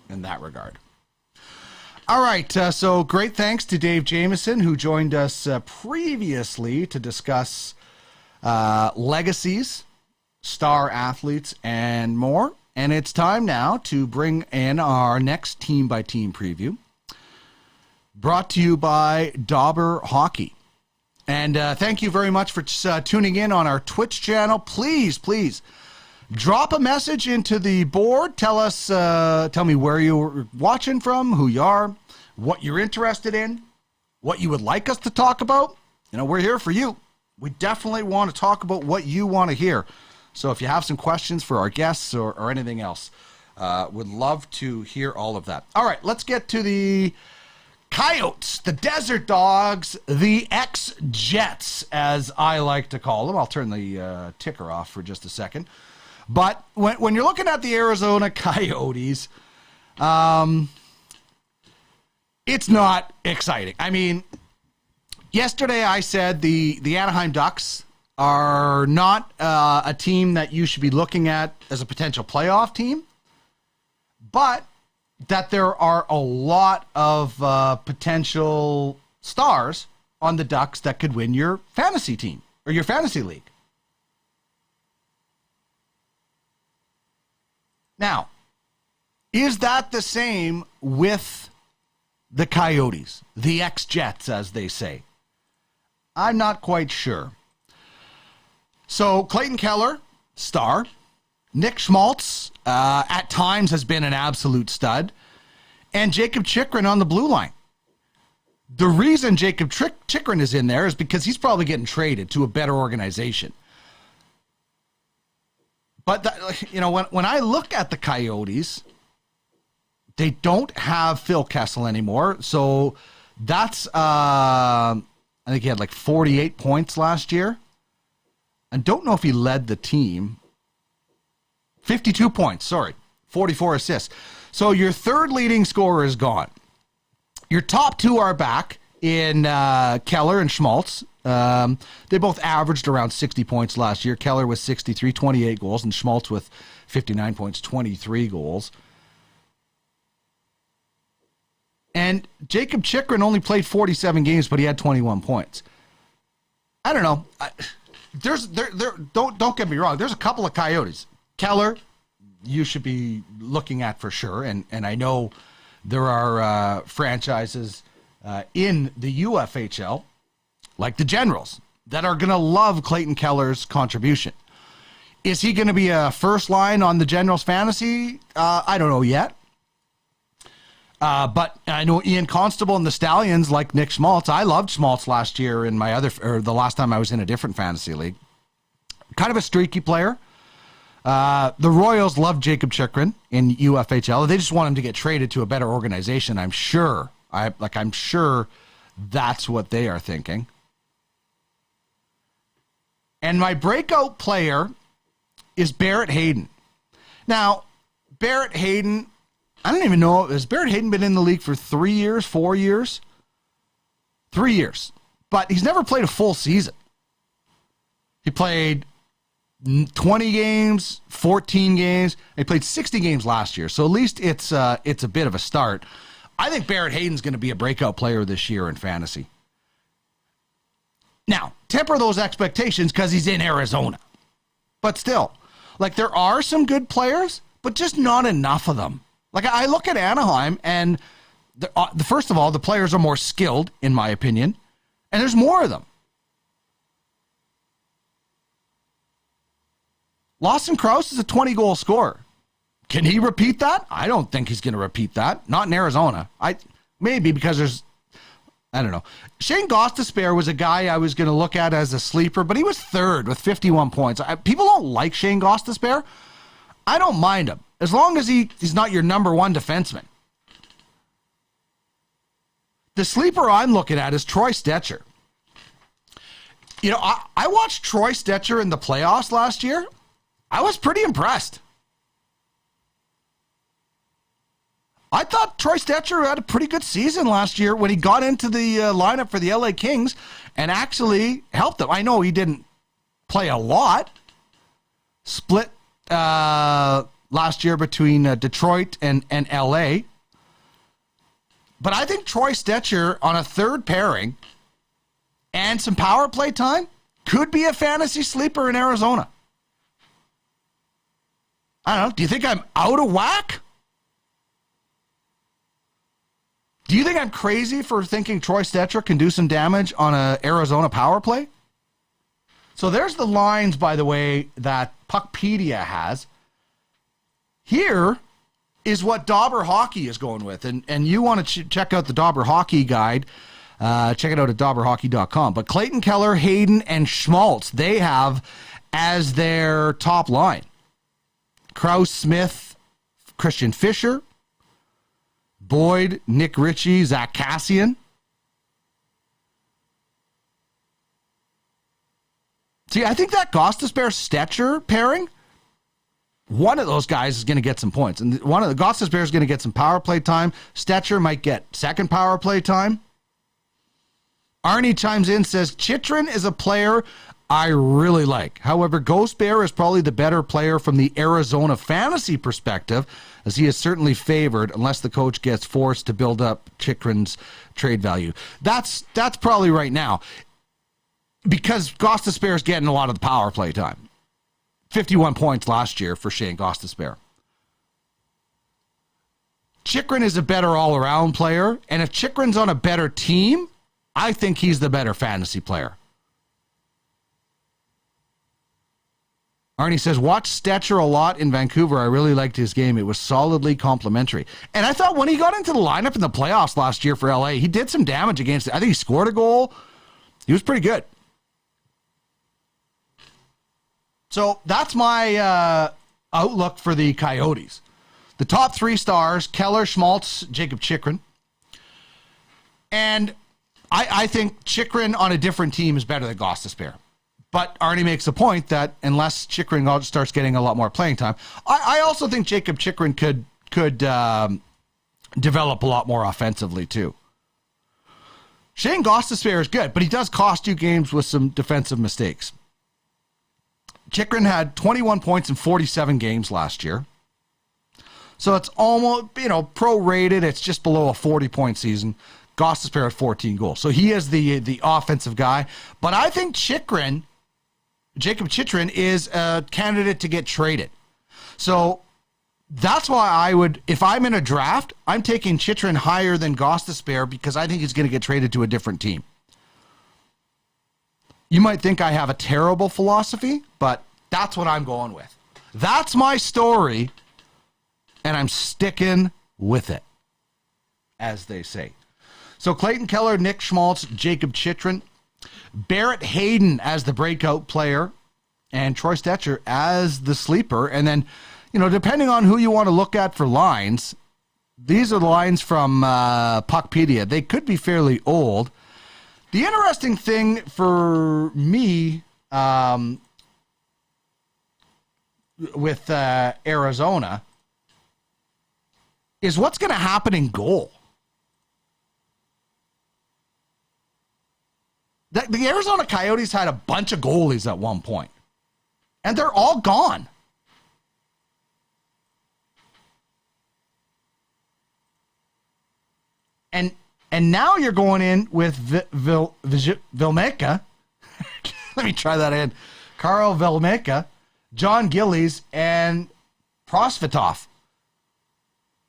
in that regard. All right, so great thanks to Dave Jamieson, who joined us previously to discuss legacies, star athletes, and more. And it's time now to bring in our next team-by-team preview. Brought to you by Dauber Hockey. And thank you very much for tuning in on our Twitch channel. Please drop a message into the board. Tell me where you're watching from, who you are, what you're interested in, what you would like us to talk about. You know, we're here for you. We definitely want to talk about what you want to hear. So if you have some questions for our guests or anything else, would love to hear all of that. All right, let's get to the Coyotes, the Desert Dogs, the ex-Jets, as I like to call them. I'll turn the ticker off for just a second. But when you're looking at the Arizona Coyotes, it's not exciting. I mean, yesterday I said the Anaheim Ducks are not a team that you should be looking at as a potential playoff team, but that there are a lot of potential stars on the Ducks that could win your fantasy team or your fantasy league. Now, is that the same with the Coyotes, the ex-Jets, as they say? I'm not quite sure. So, Clayton Keller, star. Nick Schmaltz, at times, has been an absolute stud. And Jacob Chychrun on the blue line. The reason Jacob Chychrun is in there is because he's probably getting traded to a better organization. But, when I look at the Coyotes, they don't have Phil Kessel anymore. So that's, I think he had like 48 points last year. I don't know if he led the team. 52 points, sorry. 44 assists. So your third leading scorer is gone. Your top two are back in Keller and Schmaltz. They both averaged around 60 points last year. Keller with 63, 28 goals, and Schmaltz with 59 points, 23 goals. And Jacob Chychrun only played 47 games, but he had 21 points. I don't know. Don't get me wrong. There's a couple of Coyotes. Keller, you should be looking at for sure. And I know there are franchises in the UFHL, like the Generals, that are going to love Clayton Keller's contribution. Is he going to be a first line on the Generals fantasy? I don't know yet. But I know Ian Constable and the Stallions like Nick Schmaltz. I loved Schmaltz last year in the last time I was in a different fantasy league. Kind of a streaky player. The Royals love Jacob Chychrun in UFHL. They just want him to get traded to a better organization. I'm sure. I'm sure that's what they are thinking. And my breakout player is Barrett Hayden. Now, Barrett Hayden, I don't even know, has Barrett Hayden been in the league for 3 years, 4 years? 3 years. But he's never played a full season. He played 20 games, 14 games. He played 60 games last year. So at least it's a bit of a start. I think Barrett Hayden's going to be a breakout player this year in fantasy. Now, temper those expectations because he's in Arizona. But still, like, there are some good players, but just not enough of them. Like, I look at Anaheim, and first of all, the players are more skilled, in my opinion, and there's more of them. Lawson Krause is a 20-goal scorer. Can he repeat that? I don't think he's going to repeat that. Not in Arizona. Maybe because I don't know. Shane Gostisbehere was a guy I was going to look at as a sleeper, but he was third with 51 points. People don't like Shane Gostisbehere. I don't mind him, as long as he's not your number one defenseman. The sleeper I'm looking at is Troy Stecher. You know, I watched Troy Stecher in the playoffs last year. I was pretty impressed. I thought Troy Stecher had a pretty good season last year when he got into the lineup for the LA Kings and actually helped them. I know he didn't play a lot. Split last year between Detroit and LA. But I think Troy Stecher on a third pairing and some power play time could be a fantasy sleeper in Arizona. I don't know. Do you think I'm out of whack? Do you think I'm crazy for thinking Troy Stecher can do some damage on an Arizona power play? So there's the lines, by the way, that Puckpedia has. Here is what Dauber Hockey is going with. And you want to check out the Dauber Hockey guide. Check it out at dauberhockey.com. But Clayton Keller, Hayden, and Schmaltz, they have as their top line. Krause, Smith, Christian Fischer, Boyd, Nick Ritchie, Zach Cassian. See, I think that Gostisbehere-Stecher pairing, one of those guys is going to get some points. And one of the Gostisbehere is going to get some power play time. Stecher might get second power play time. Arnie chimes in, says, Chychrun is a player I really like. However, Ghost Bear is probably the better player from the Arizona fantasy perspective, as he is certainly favored unless the coach gets forced to build up Chychrun's trade value. That's probably right now, because Gostisbehere is getting a lot of the power play time. 51 points last year for Shane Gostisbehere. Chychrun is a better all-around player, and if Chychrun's on a better team, I think he's the better fantasy player. Arnie says, watch Stecher a lot in Vancouver. I really liked his game. It was solidly complimentary. And I thought when he got into the lineup in the playoffs last year for LA, he did some damage against it. I think he scored a goal. He was pretty good. So that's my outlook for the Coyotes. The top three stars, Keller, Schmaltz, Jacob Chychrun. And I think Chychrun on a different team is better than Gostisbehere. But Arnie makes a point that unless Chychrun starts getting a lot more playing time, I also think Jacob Chychrun could develop a lot more offensively too. Shane Gostisbehere is good, but he does cost you games with some defensive mistakes. Chychrun had 21 points in 47 games last year. So it's almost, prorated. It's just below a 40-point season. Gostisbehere had 14 goals. So he is the offensive guy. But I think Jacob Chychrun is a candidate to get traded. So that's why if I'm in a draft, I'm taking Chychrun higher than Gostisbehere because I think he's going to get traded to a different team. You might think I have a terrible philosophy, but that's what I'm going with. That's my story, and I'm sticking with it, as they say. So Clayton Keller, Nick Schmaltz, Jacob Chychrun, Barrett Hayden as the breakout player, and Troy Stetcher as the sleeper. And then, depending on who you want to look at for lines, these are the lines from Puckpedia. They could be fairly old. The interesting thing for me with Arizona is what's going to happen in goal. The Arizona Coyotes had a bunch of goalies at one point, and they're all gone. And now you're going in with Vilmeka. Let me try that again. Karl Vilmeka, John Gillies, and Prosvetov.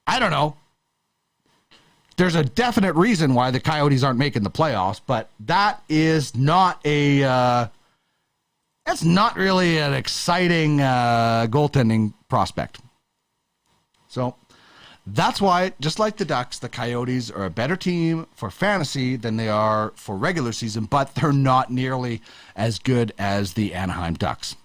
I don't know. There's a definite reason why the Coyotes aren't making the playoffs, but that is not that's not really an exciting goaltending prospect. So that's why, just like the Ducks, the Coyotes are a better team for fantasy than they are for regular season, but they're not nearly as good as the Anaheim Ducks.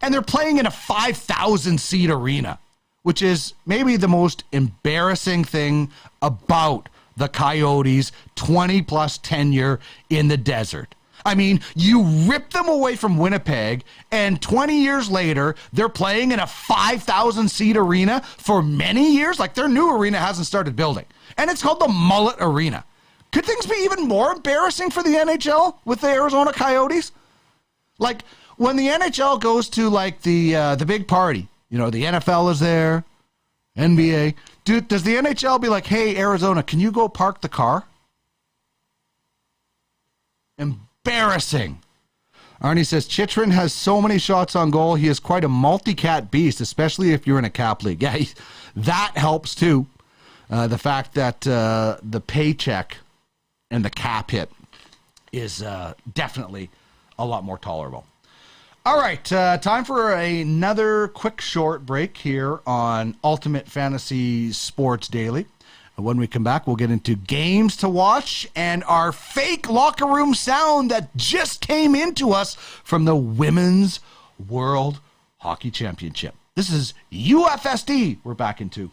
And they're playing in a 5,000-seat arena, which is maybe the most embarrassing thing about the Coyotes' 20-plus tenure in the desert. I mean, you rip them away from Winnipeg, and 20 years later, they're playing in a 5,000-seat arena for many years. Like, their new arena hasn't started building, and it's called the Mullet Arena. Could things be even more embarrassing for the NHL with the Arizona Coyotes? Like, when the NHL goes to, like, the big party, the NFL is there, NBA. Dude, does the NHL be like, hey, Arizona, can you go park the car? Embarrassing. Arnie says, Chychrun has so many shots on goal. He is quite a multi-cat beast, especially if you're in a cap league. Yeah, that helps too. The fact that the paycheck and the cap hit is definitely a lot more tolerable. All right, time for another quick short break here on Ultimate Fantasy Sports Daily. When we come back, we'll get into games to watch and our fake locker room sound that just came into us from the Women's World Hockey Championship. This is UFSD we're back into.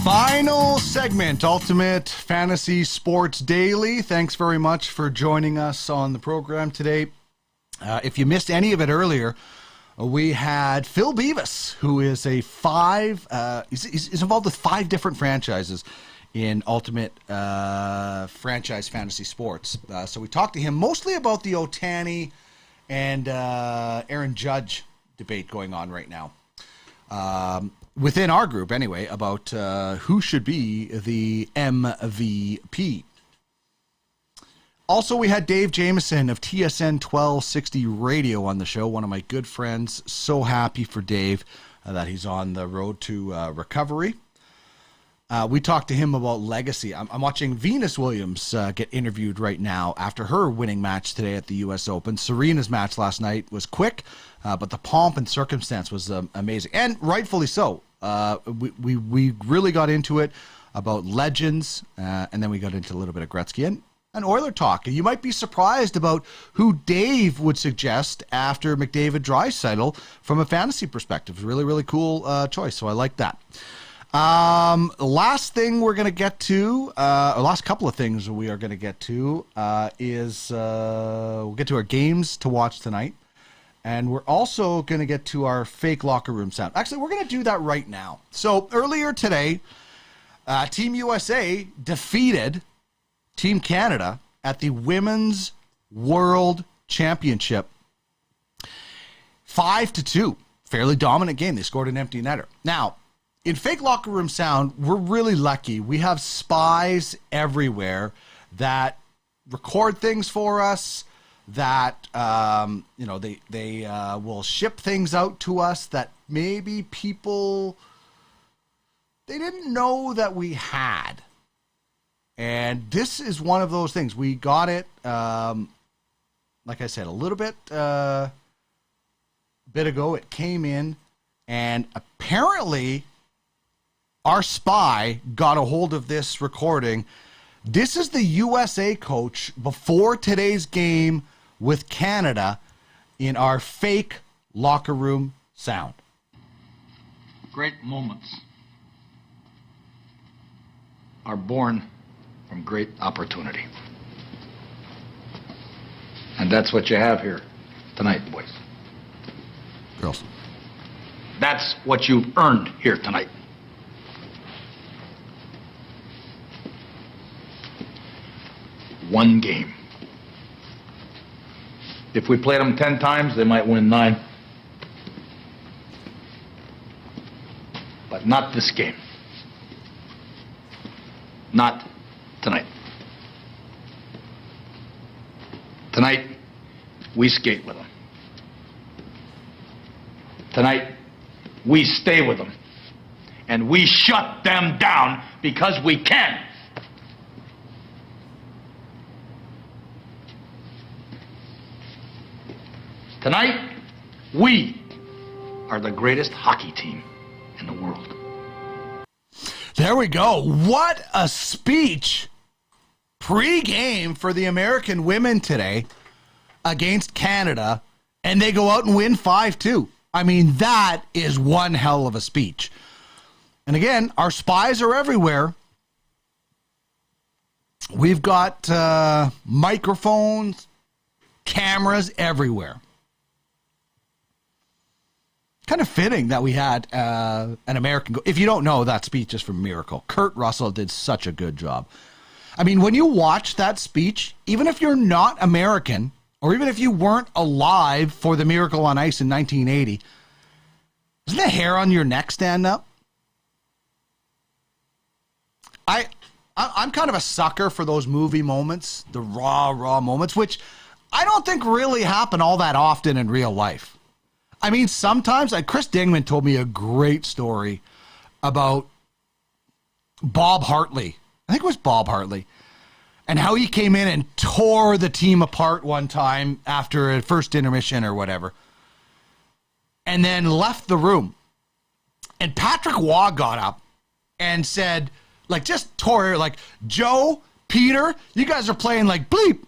Final segment, Ultimate Fantasy Sports Daily. Thanks very much for joining us on the program today. If you missed any of it earlier, we had Phil Bevis, who is he's involved with 5 different franchises in Ultimate Franchise Fantasy Sports. So we talked to him mostly about the Ohtani and Aaron Judge debate going on right now. Within our group, anyway, about who should be the MVP. Also, we had Dave Jamieson of TSN 1260 Radio on the show, one of my good friends. So happy for Dave that he's on the road to recovery. We talked to him about legacy. I'm watching Venus Williams get interviewed right now after her winning match today at the U.S. Open. Serena's match last night was quick, but the pomp and circumstance was amazing, and rightfully so. We really got into it about legends, and then we got into a little bit of Gretzky and Oiler talk. You might be surprised about who Dave would suggest after McDavid Draisaitl from a fantasy perspective. Really, really cool choice, so I like that. Last thing we're going to get to, or last couple of things we are going to get to, is we'll get to our games to watch tonight. And we're also going to get to our fake locker room sound. Actually, we're going to do that right now. So earlier today, Team USA defeated Team Canada at the Women's World Championship 5-2. Fairly dominant game. They scored an empty netter. Now, in fake locker room sound, we're really lucky. We have spies everywhere that record things for us, that they will ship things out to us that maybe people they didn't know that we had. And this is one of those things. We got it, like I said, a little bit ago. It came in, and apparently our spy got a hold of this recording. This is the USA coach before today's game with Canada in our fake locker room sound. Great moments are born from great opportunity. And that's what you have here tonight, boys. Girls. That's what you've earned here tonight. One game. If we played them 10 times, they might win 9. But not this game. Not tonight. Tonight, we skate with them. Tonight, we stay with them. And we shut them down because we can. Tonight, we are the greatest hockey team in the world. There we go. What a speech pre-game for the American women today against Canada, and they go out and win 5-2. I mean, that is one hell of a speech. And again, our spies are everywhere. We've got microphones, cameras everywhere. Kind of fitting that we had an American. If you don't know, that speech is from Miracle. Kurt Russell did such a good job. I mean, when you watch that speech, even if you're not American, or even if you weren't alive for the Miracle on Ice in 1980, doesn't the hair on your neck stand up? I'm kind of a sucker for those movie moments, the raw moments, which I don't think really happen all that often in real life. I mean, sometimes, like Chris Dingman told me a great story about Bob Hartley. I think it was Bob Hartley. And how he came in and tore the team apart one time after a first intermission or whatever. And then left the room. And Patrick Waugh got up and said, like, just tore it, like, Joe, Peter, you guys are playing like bleep.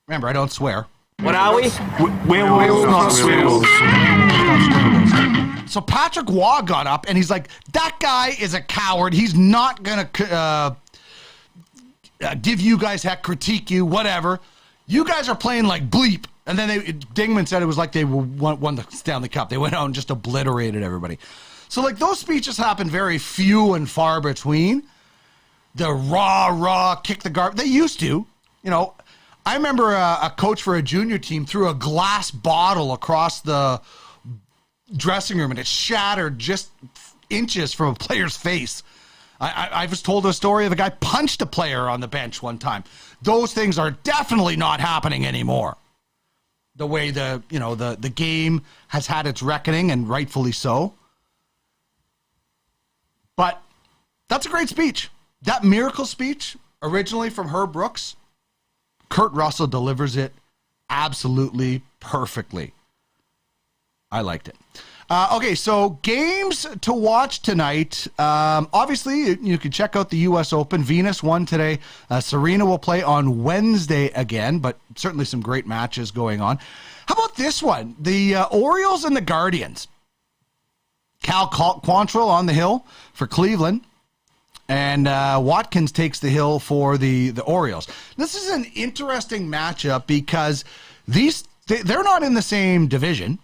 Remember, I don't swear. What are we? Werewolves, not swearwolves. So Patrick Waugh got up and he's like, that guy is a coward. He's not going to give you guys heck, critique you, whatever. You guys are playing like bleep. And then Dingman said it was like they won the Stanley Cup. They went out and just obliterated everybody. So like those speeches happen very few and far between. The rah, kick the garbage. They used to, you know. I remember a coach for a junior team threw a glass bottle across the dressing room and it shattered just inches from a player's face. I was told a story of a guy punched a player on the bench one time. Those things are definitely not happening anymore. The way the game has had its reckoning, and rightfully so. But that's a great speech. That miracle speech, originally from Herb Brooks, Kurt Russell delivers it absolutely perfectly. I liked it. Okay, so games to watch tonight. Obviously, you can check out the U.S. Open. Venus won today. Serena will play on Wednesday again, but certainly some great matches going on. How about this one? The Orioles and the Guardians. Cal Quantrill on the hill for Cleveland. And Watkins takes the hill for the Orioles. This is an interesting matchup because they're not in the same division,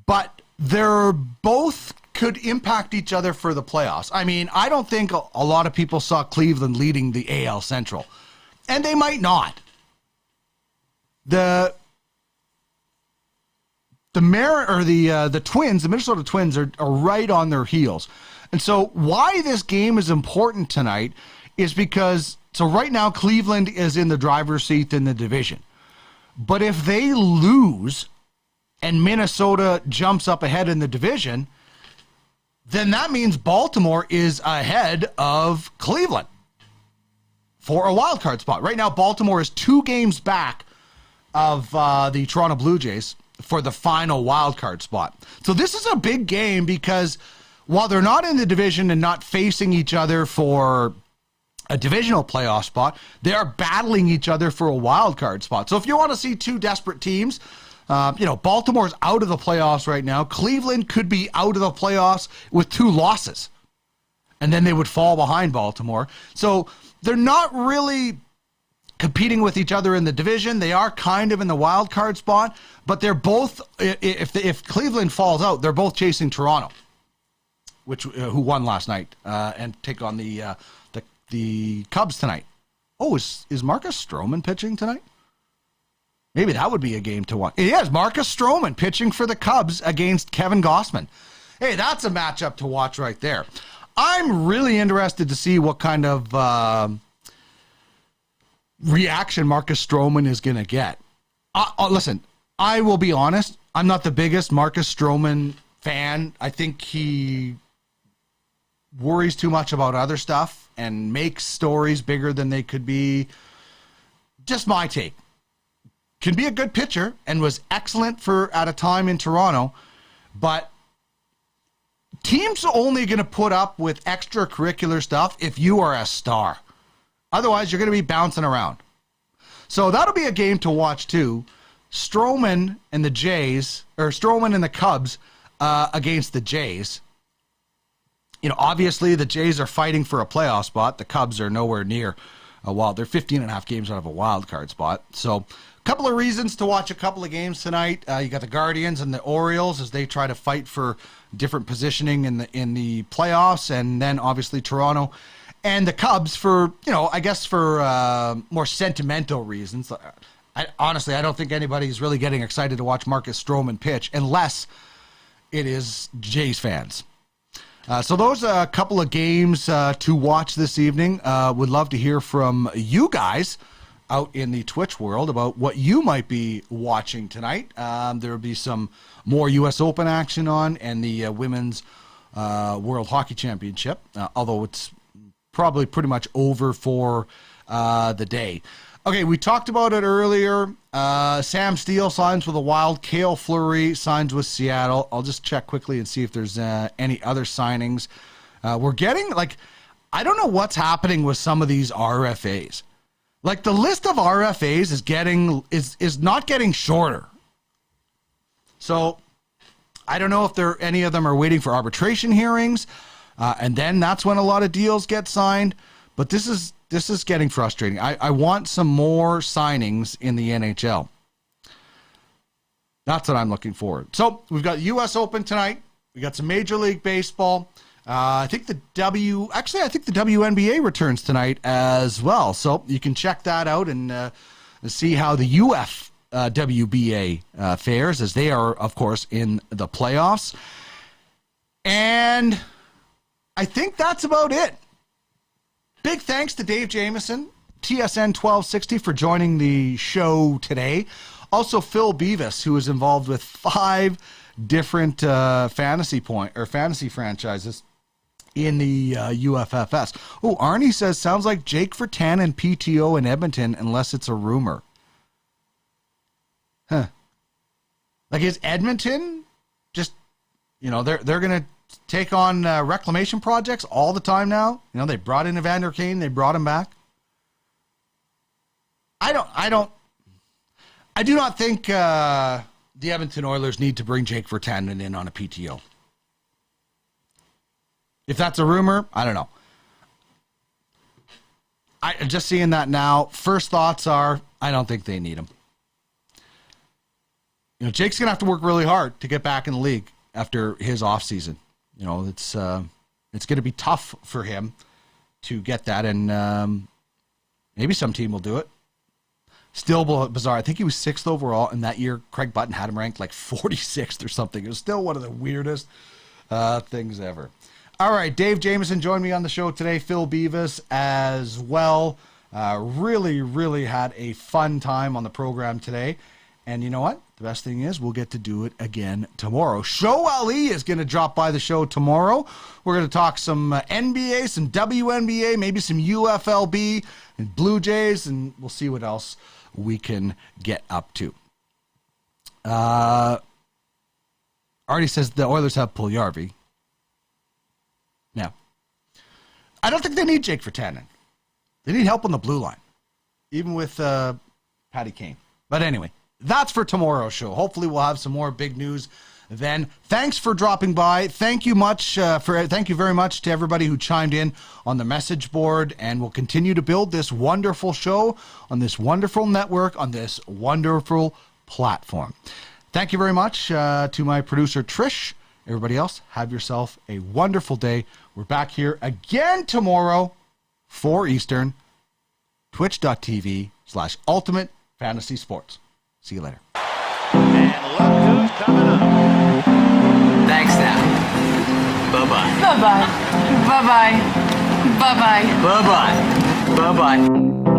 but they're both could impact each other for the playoffs. I mean, I don't think a lot of people saw Cleveland leading the AL Central, and they might not. The Twins, the Minnesota Twins are right on their heels. And so why this game is important tonight is because, so right now Cleveland is in the driver's seat in the division. But if they lose and Minnesota jumps up ahead in the division, then that means Baltimore is ahead of Cleveland for a wild card spot. Right now, Baltimore is 2 games back of the Toronto Blue Jays for the final wild card spot. So this is a big game because while they're not in the division and not facing each other for a divisional playoff spot, they are battling each other for a wild card spot. So if you want to see 2 desperate teams, Baltimore's out of the playoffs right now. Cleveland could be out of the playoffs with 2 losses, and then they would fall behind Baltimore. So they're not really competing with each other in the division. They are kind of in the wild card spot, but they're both, if Cleveland falls out, they're both chasing Toronto, who won last night, and take on the Cubs tonight. Oh, is Marcus Stroman pitching tonight? Maybe that would be a game to watch. Yes, Marcus Stroman pitching for the Cubs against Kevin Gausman. Hey, that's a matchup to watch right there. I'm really interested to see what kind of reaction Marcus Stroman is going to get. Listen, I will be honest. I'm not the biggest Marcus Stroman fan. I think he worries too much about other stuff and makes stories bigger than they could be. Just my take. Can be a good pitcher and was excellent at a time in Toronto, but teams are only going to put up with extracurricular stuff if you are a star. Otherwise, you're going to be bouncing around. So that'll be a game to watch too. Stroman and the Cubs against the Jays. Obviously the Jays are fighting for a playoff spot. The Cubs are nowhere near they're 15.5 games out of a wild card spot. So a couple of reasons to watch a couple of games tonight. You got the Guardians and the Orioles as they try to fight for different positioning in the playoffs, and then obviously Toronto and the Cubs for, for more sentimental reasons. Honestly, I don't think anybody's really getting excited to watch Marcus Stroman pitch unless it is Jays fans. So those are a couple of games to watch this evening. Would love to hear from you guys out in the Twitch world about what you might be watching tonight. There will be some more U.S. Open action on and the Women's World Hockey Championship, although it's probably pretty much over for the day. Okay, we talked about it earlier. Sam Steele signs with the Wild. Cale Fleury signs with Seattle. I'll just check quickly and see if there's any other signings. We're getting, I don't know what's happening with some of these RFAs. The list of RFAs is not getting shorter. So I don't know if any of them are waiting for arbitration hearings, and then that's when a lot of deals get signed. But this is getting frustrating. I want some more signings in the NHL. That's what I'm looking forward. So we've got U.S. Open tonight. We got some Major League Baseball. I think the WNBA returns tonight as well. So you can check that out and see how the UFWBA fares, as they are, of course, in the playoffs. And I think that's about it. Big thanks to Dave Jamieson, TSN 1260, for joining the show today. Also, Phil Bevis, who is involved with 5 different fantasy franchises in the UFFS. Oh, Arnie says, sounds like Jake Virtanen and PTO in Edmonton, unless it's a rumor. Huh. Like, is Edmonton just, they're going to take on reclamation projects all the time now? They brought in Evander Kane, they brought him back. I do not think the Edmonton Oilers need to bring Jake Virtanen in on a PTO. If that's a rumor, I don't know. I'm just seeing that now. First thoughts are, I don't think they need him. Jake's going to have to work really hard to get back in the league after his offseason. It's going to be tough for him to get that, and maybe some team will do it. Still bizarre. I think he was 6th overall, and that year Craig Button had him ranked like 46th or something. It was still one of the weirdest things ever. All right, Dave Jamieson joined me on the show today. Phil Bevis as well. Really, really had a fun time on the program today. And you know what? The best thing is we'll get to do it again tomorrow. Show Ali is going to drop by the show tomorrow. We're going to talk some NBA, some WNBA, maybe some UFLB and Blue Jays, and we'll see what else we can get up to. Artie says the Oilers have Puljujarvi. Now, I don't think they need Jake Virtanen. They need help on the blue line, even with Patty Kane. But anyway, that's for tomorrow's show. Hopefully we'll have some more big news then. Thanks for dropping by. Thank you very much to everybody who chimed in on the message board, and we'll continue to build this wonderful show on this wonderful network, on this wonderful platform. Thank you very much to my producer Trish. Everybody else, have yourself a wonderful day. We're back here again tomorrow, 4 Eastern, twitch.tv/Ultimate Fantasy Sports. See you later. And look who's coming up. Thanks now. Bye-bye. Bye-bye. Bye-bye. Bye-bye. Bye-bye. Bye-bye.